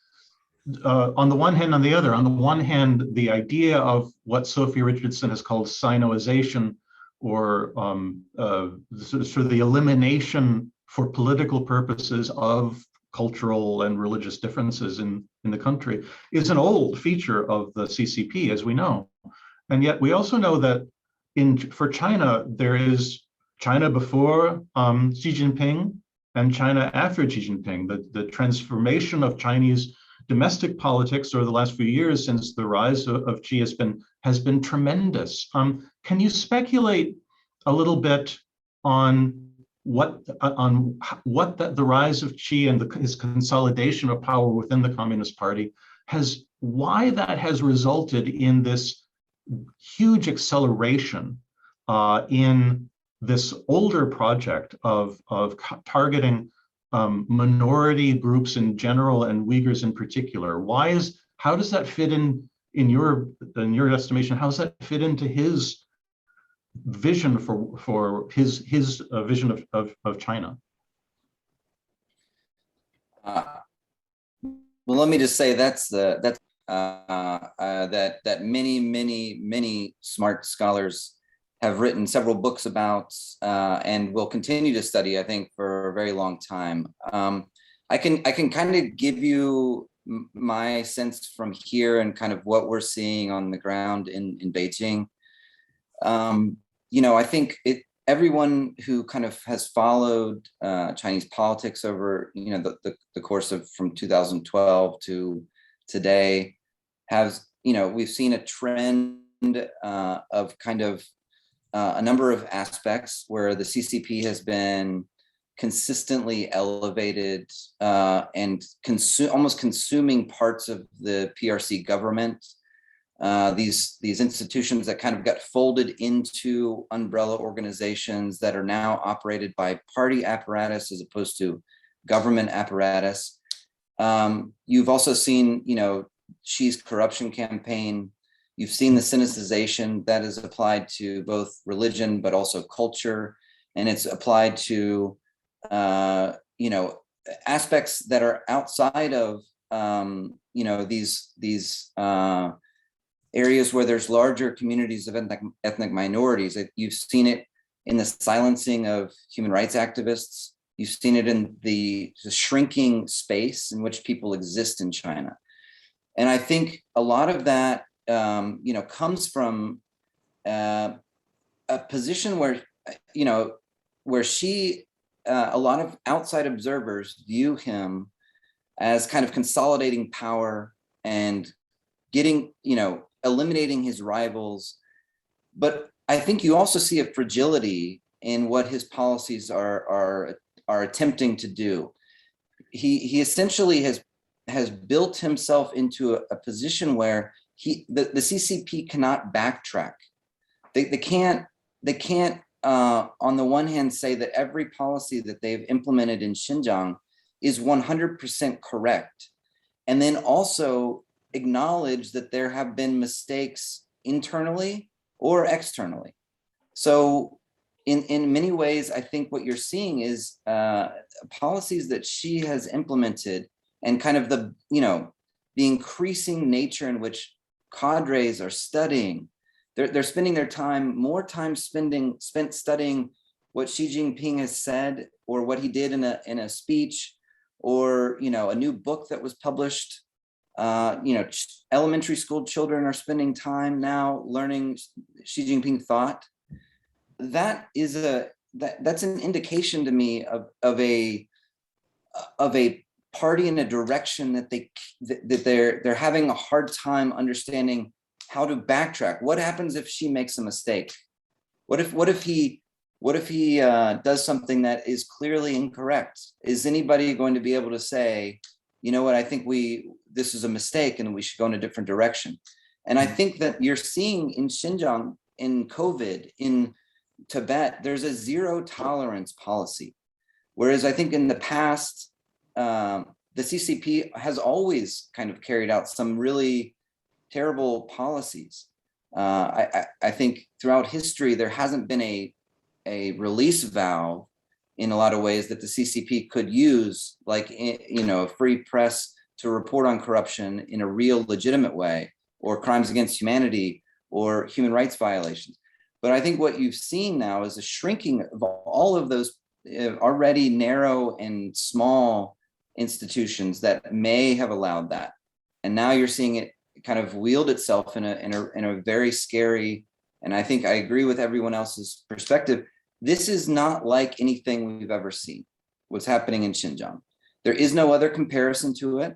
the one hand, on the other, on the one hand, the idea of what Sophie Richardson has called Sinoization, or sort of the elimination for political purposes of cultural and religious differences in the country, is an old feature of the CCP, as we know. And yet we also know that for China, there is China before Xi Jinping and China after Xi Jinping. The transformation of Chinese domestic politics over the last few years since the rise of Xi has been tremendous. Can you speculate a little bit on what the rise of Xi and his consolidation of power within the Communist Party why that has resulted in this huge acceleration in this older project of targeting minority groups in general and Uyghurs in particular? How does that fit in your estimation? How does that fit into his vision for his vision of China? Well, let me just say that many smart scholars have written several books about and will continue to study, I think, for a very long time. I can kind of give you my sense from here and kind of what we're seeing on the ground in Beijing. You know, I think everyone who kind of has followed Chinese politics over, you know, the course of from 2012 to today has, you know, we've seen a trend of kind of a number of aspects where the CCP has been consistently elevated and almost consuming parts of the PRC government. These institutions that kind of got folded into umbrella organizations that are now operated by party apparatus as opposed to government apparatus. You've also seen, you know, Xi's corruption campaign. You've seen the sinicization that is applied to both religion, but also culture. And it's applied to, you know, aspects that are outside of, you know, these areas where there's larger communities of ethnic minorities. You've seen it in the silencing of human rights activists. You've seen it in the shrinking space in which people exist in China. And I think a lot of that, you know, comes from a position where, you know, where a lot of outside observers view him as kind of consolidating power and getting, you know, eliminating his rivals. But I think you also see a fragility in what his policies are attempting to do. He essentially has built himself into a position where the CCP cannot backtrack. They can't on the one hand say that every policy that they've implemented in Xinjiang is 100% correct, and then also acknowledge that there have been mistakes internally or externally. So in many ways, I think what you're seeing is policies that Xi has implemented and kind of the, you know, the increasing nature in which cadres are studying. They're spending their time, more time spent studying what Xi Jinping has said or what he did in a speech, or, you know, a new book that was published. You know, elementary school children are spending time now learning Xi Jinping thought. That is that's an indication to me of a party in a direction that they're having a hard time understanding how to backtrack. What happens if she makes a mistake? What if he does something that is clearly incorrect? Is anybody going to be able to say, you know what, I think this is a mistake and we should go in a different direction? And I think that you're seeing in Xinjiang, in COVID, in Tibet, there's a zero tolerance policy. Whereas I think in the past, the CCP has always kind of carried out some really terrible policies. I think throughout history, there hasn't been a release valve in a lot of ways that the CCP could use, like, you know, a free press to report on corruption in a real legitimate way, or crimes against humanity or human rights violations. But I think what you've seen now is a shrinking of all of those already narrow and small institutions that may have allowed that. And now you're seeing it kind of wield itself in a very scary, and I think I agree with everyone else's perspective, this is not like anything we've ever seen, what's happening in Xinjiang. There is no other comparison to it.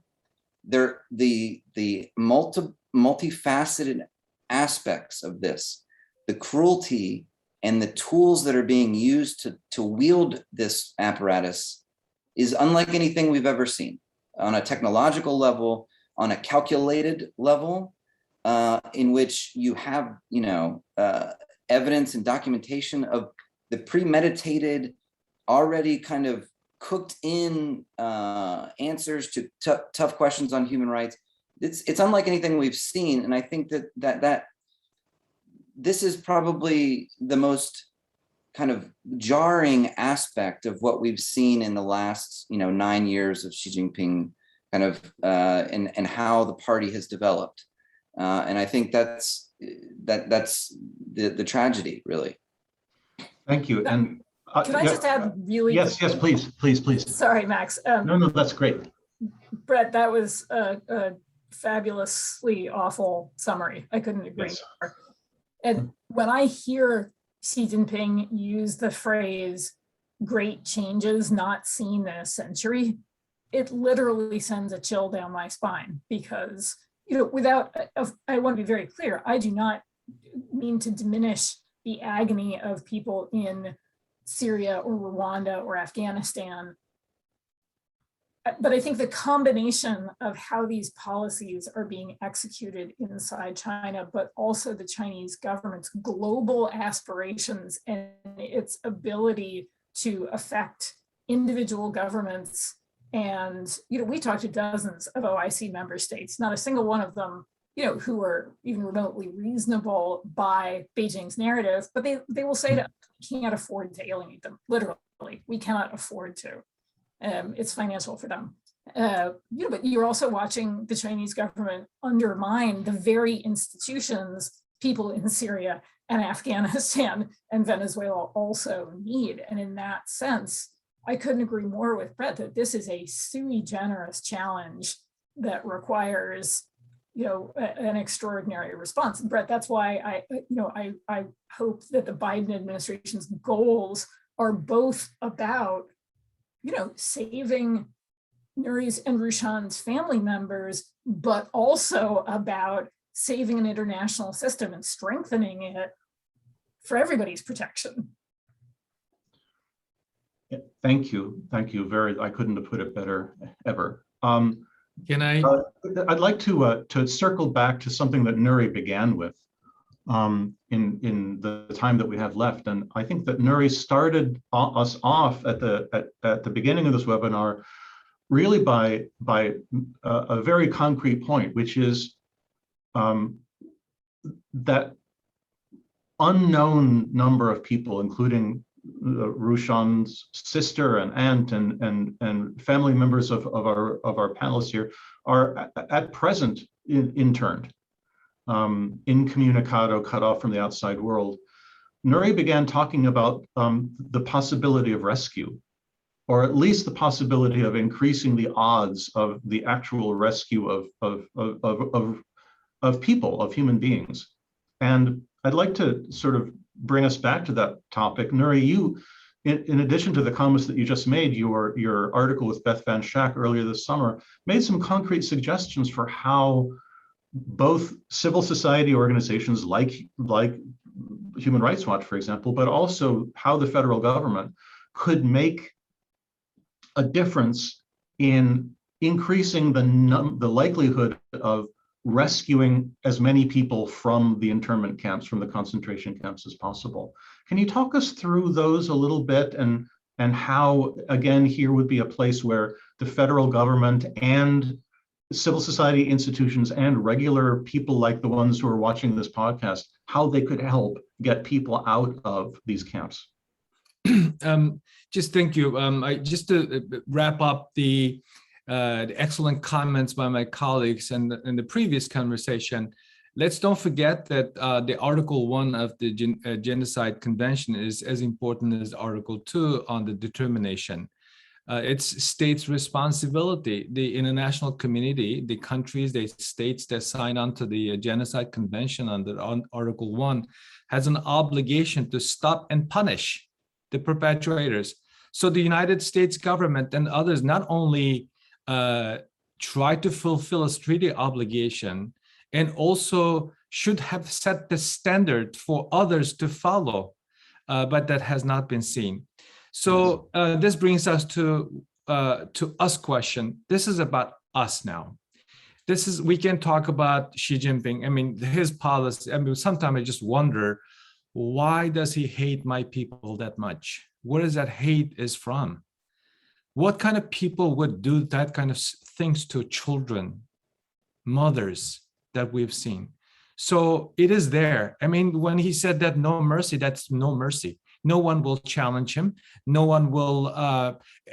The multifaceted aspects of this, the cruelty and the tools that are being used to wield this apparatus is unlike anything we've ever seen on a technological level, on a calculated level, in which you have, you know, evidence and documentation of the premeditated, already kind of cooked in answers to tough questions on human rights. It's unlike anything we've seen. And I think that this is probably the most kind of jarring aspect of what we've seen in the last, you know, 9 years of Xi Jinping kind of, and how the party has developed. And I think that's the tragedy, really. Thank you. And can I just add really? Yes, please. Sorry, Max. No, that's great. Brett, that was a fabulously awful summary. I couldn't agree more. And when I hear Xi Jinping use the phrase "great changes not seen in a century," it literally sends a chill down my spine, because, you know, I want to be very clear, I do not mean to diminish the agony of people in Syria or Rwanda or Afghanistan. But I think the combination of how these policies are being executed inside China, but also the Chinese government's global aspirations and its ability to affect individual governments. And, you know, we talked to dozens of OIC member states, not a single one of them, you know, who are even remotely reasonable by Beijing's narrative, but they will say that we can't afford to alienate them. Literally, we cannot afford to. It's financial for them. You know, but you're also watching the Chinese government undermine the very institutions people in Syria and Afghanistan and Venezuela also need. And in that sense, I couldn't agree more with Brett that this is a sui generis challenge that requires, you know, an extraordinary response. And Brett, that's why I hope that the Biden administration's goals are both about, you know, saving Nuri's and Rushan's family members, but also about saving an international system and strengthening it for everybody's protection. Yeah, thank you. I couldn't have put it better ever. Can I? I'd like to circle back to something that Nuri began with in the time that we have left, and I think that Nuri started us off at the beginning of this webinar really by a very concrete point, which is that unknown number of people, including Rushan's sister and aunt and family members of our panelists here, are at present interned, incommunicado, cut off from the outside world. Nuri began talking about the possibility of rescue, or at least the possibility of increasing the odds of the actual rescue of people, of human beings. And I'd like to sort of bring us back to that topic. Nuri, you, in addition to the comments that you just made, your article with Beth Van Schack earlier this summer made some concrete suggestions for how both civil society organizations like Human Rights Watch, for example, but also how the federal government could make a difference in increasing the likelihood of rescuing as many people from the internment camps, from the concentration camps as possible. Can you talk us through those a little bit, and how, again, here would be a place where the federal government and civil society institutions and regular people like the ones who are watching this podcast, how they could help get people out of these camps? Just thank you. Just to wrap up the excellent comments by my colleagues and in the previous conversation, let's don't forget that the Article 1 of the Genocide Convention is as important as Article 2 on the determination. It's states' responsibility. The international community, the countries, the states that sign on to the Genocide Convention under Article 1 has an obligation to stop and punish the perpetrators. So the United States government and others not only try to fulfill a treaty obligation, and also should have set the standard for others to follow, but that has not been seen. So this brings us to us question. This is about us now. We can talk about Xi Jinping. I mean, his policy. I mean, sometimes I just wonder, why does he hate my people that much? Where does that hate is from? What kind of people would do that kind of things to children, mothers that we've seen? So it is there. I mean, when he said that no mercy, that's no mercy. No one will challenge him. No one will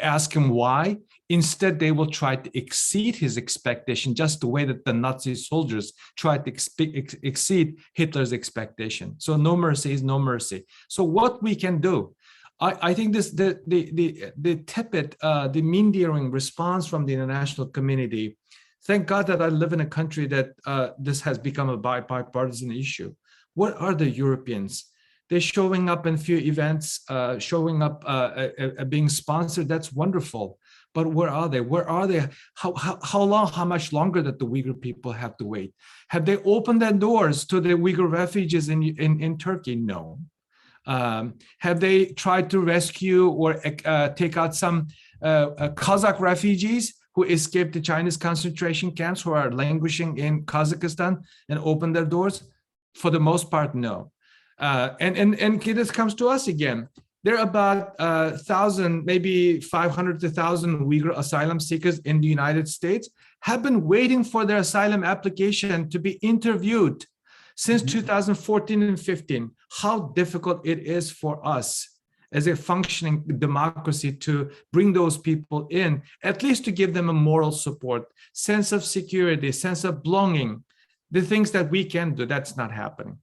ask him why. Instead, they will try to exceed his expectation, just the way that the Nazi soldiers tried to exceed Hitler's expectation. So no mercy is no mercy. So what we can do, I think the tepid, demeaning response from the international community. Thank God that I live in a country that this has become a bipartisan issue. What are the Europeans? They're showing up in few events, showing up, being sponsored. That's wonderful. But where are they? Where are they? How long, how much longer that the Uyghur people have to wait? Have they opened their doors to the Uyghur refugees in Turkey? No. Have they tried to rescue or take out some Kazakh refugees who escaped the Chinese concentration camps, who are languishing in Kazakhstan, and open their doors? For the most part, no. And this comes to us again. There are about 1,000, maybe 500 to 1,000 Uyghur asylum seekers in the United States have been waiting for their asylum application to be interviewed since 2014 and 15. How difficult it is for us as a functioning democracy to bring those people in, at least to give them a moral support, sense of security, sense of belonging, the things that we can do. That's not happening.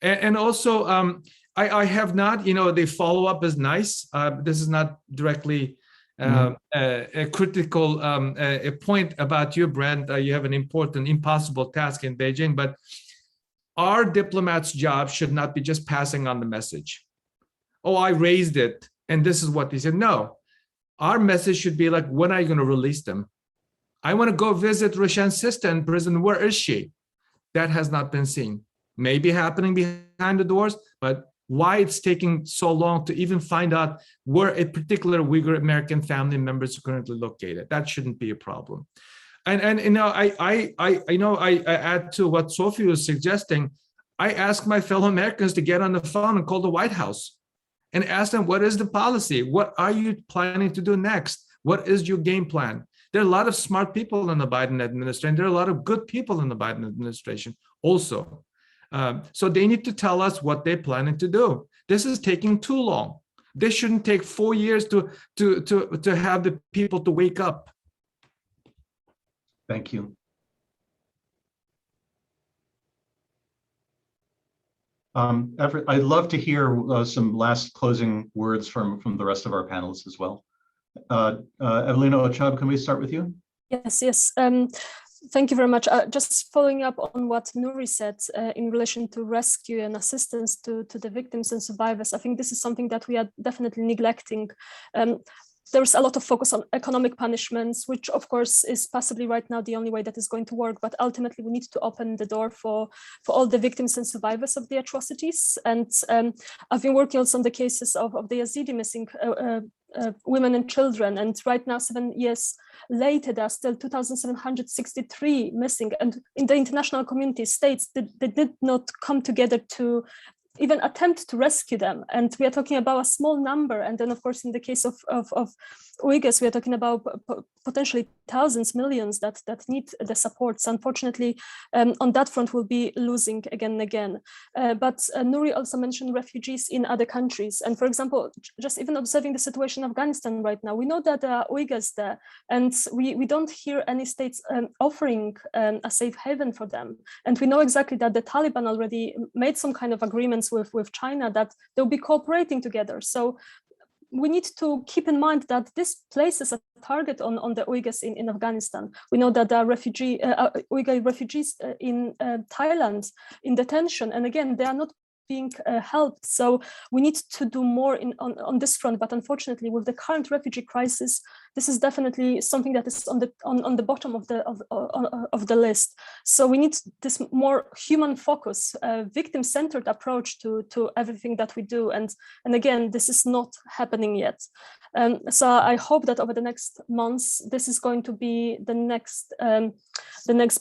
And also, I have not, the follow-up is nice. This is not directly a critical a point about you, Brent. You have an important, impossible task in Beijing, but our diplomats' job should not be just passing on the message. Oh, I raised it, and this is what they said. No, our message should be like, when are you going to release them? I want to go visit Roshan's sister in prison. Where is she? That has not been seen. Maybe happening behind the doors, but why it's taking so long to even find out where a particular Uyghur American family member is currently located? That shouldn't be a problem. And I add to what Sophie was suggesting. I ask my fellow Americans to get on the phone and call the White House and ask them, what is the policy? What are you planning to do next? What is your game plan? There are a lot of smart people in the Biden administration. There are a lot of good people in the Biden administration also. So they need to tell us what they're planning to do. This is taking too long. This shouldn't take 4 years to have the people to wake up. Thank you. I'd love to hear some last closing words from the rest of our panelists as well. Evelina Ochab, can we start with you? Yes. Thank you very much. Just following up on what Nuri said in relation to rescue and assistance to the victims and survivors, I think this is something that we are definitely neglecting. there's a lot of focus on economic punishments, which of course is possibly right now the only way that is going to work. But ultimately, we need to open the door for all the victims and survivors of the atrocities. And I've been working also on the cases of the Yazidi missing women and children. And right now, 7 years later, there are still 2,763 missing. And in the international community, states they did not come together to even attempt to rescue them. And we are talking about a small number. And then, of course, in the case of Uyghurs, we are talking about potentially thousands, millions that need the support. So unfortunately, on that front, we'll be losing again and again. But Nuri also mentioned refugees in other countries. And for example, just even observing the situation in Afghanistan right now, we know that there are Uyghurs there, and we don't hear any states offering a safe haven for them. And we know exactly that the Taliban already made some kind of agreements with China that they'll be cooperating together. So we need to keep in mind that this places a target on the Uyghurs in Afghanistan. We know that there are Uyghur refugees in Thailand in detention. And again, they are not being helped. So we need to do more on this front. But unfortunately, with the current refugee crisis, this is definitely something that is on the bottom of the list. So we need this more human focus, victim-centered approach to everything that we do. And again, this is not happening yet. So I hope that over the next months, this is going to be the next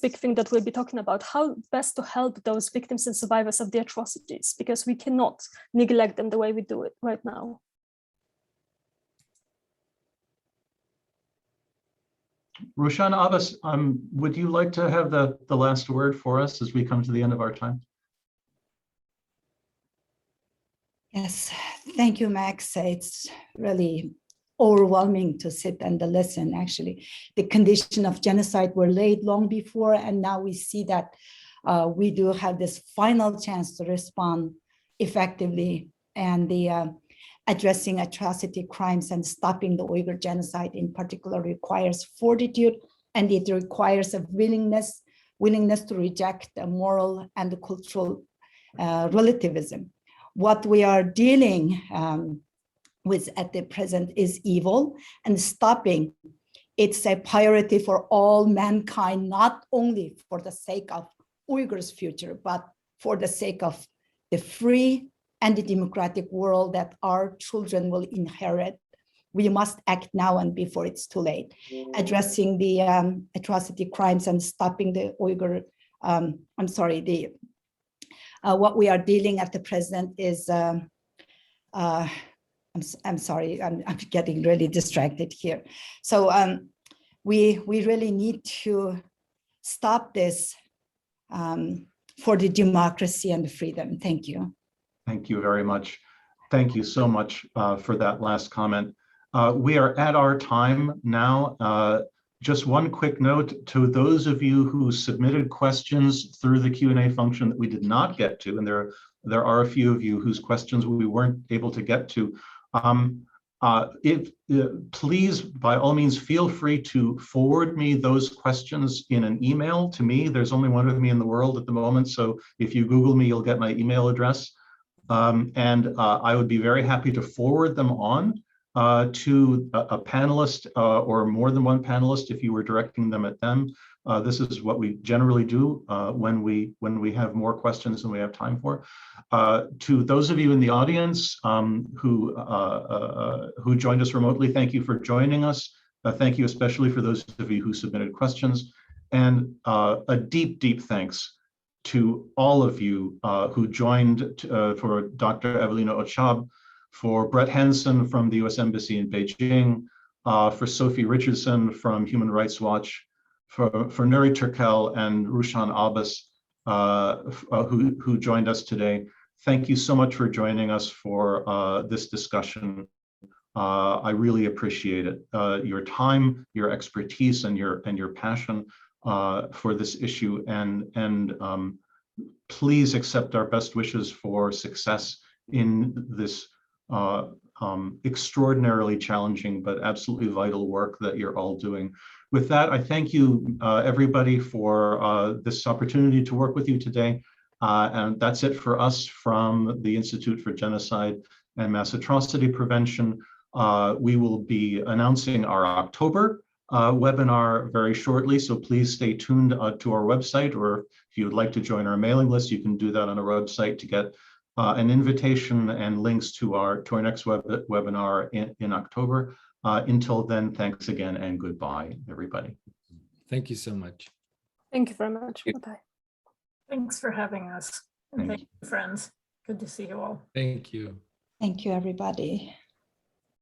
big thing that we'll be talking about, how best to help those victims and survivors of the atrocities, because we cannot neglect them the way we do it right now. Rushan Abbas, would you like to have the last word for us as we come to the end of our time? Yes, thank you, Max. It's really overwhelming to sit and listen. Actually, the condition of genocide were laid long before, and now we see that we do have this final chance to respond effectively, and the addressing atrocity crimes and stopping the Uyghur genocide in particular requires fortitude, and it requires a willingness to reject the moral and the cultural relativism. What we are dealing with at the present is evil, and stopping it's a priority for all mankind, not only for the sake of Uyghurs' future, but for the sake of the free and the democratic world that our children will inherit. We must act now and before it's too late. Addressing the atrocity crimes and stopping the Uyghur, what we are dealing at the present is, I'm sorry, I'm getting really distracted here. So we really need to stop this for the democracy and the freedom. Thank you. Thank you very much. Thank you so much for that last comment. We are at our time now. Just one quick note to those of you who submitted questions through the Q&A function that we did not get to, and there are a few of you whose questions we weren't able to get to. Please, by all means, feel free to forward me those questions in an email to me. There's only one of me in the world at the moment, so if you Google me, you'll get my email address. I would be very happy to forward them on to a panelist or more than one panelist if you were directing them at them. This is what we generally do when we have more questions than we have time for. To those of you in the audience who joined us remotely, thank you for joining us. Thank you especially for those of you who submitted questions, and a deep, deep thanks to all of you who joined for Dr. Evelina Ochab, for Brett Hansen from the US Embassy in Beijing, for Sophie Richardson from Human Rights Watch, for Nuri Turkel and Rushan Abbas who joined us today. Thank you so much for joining us for this discussion. I really appreciate it. Your time, your expertise, and your passion for this issue, and please accept our best wishes for success in this extraordinarily challenging but absolutely vital work that you're all doing. With that, I thank you everybody for this opportunity to work with you today. And that's it for us from the Institute for Genocide and Mass Atrocity Prevention. We will be announcing our October webinar very shortly, so please stay tuned to our website, or if you would like to join our mailing list, you can do that on our website to get an invitation and links to our next webinar in October. Until then, thanks again and goodbye, everybody. Thank you so much. Thank you very much. Bye-bye. Thanks for having us. And thank you, friends. Good to see you all. Thank you. Thank you, everybody.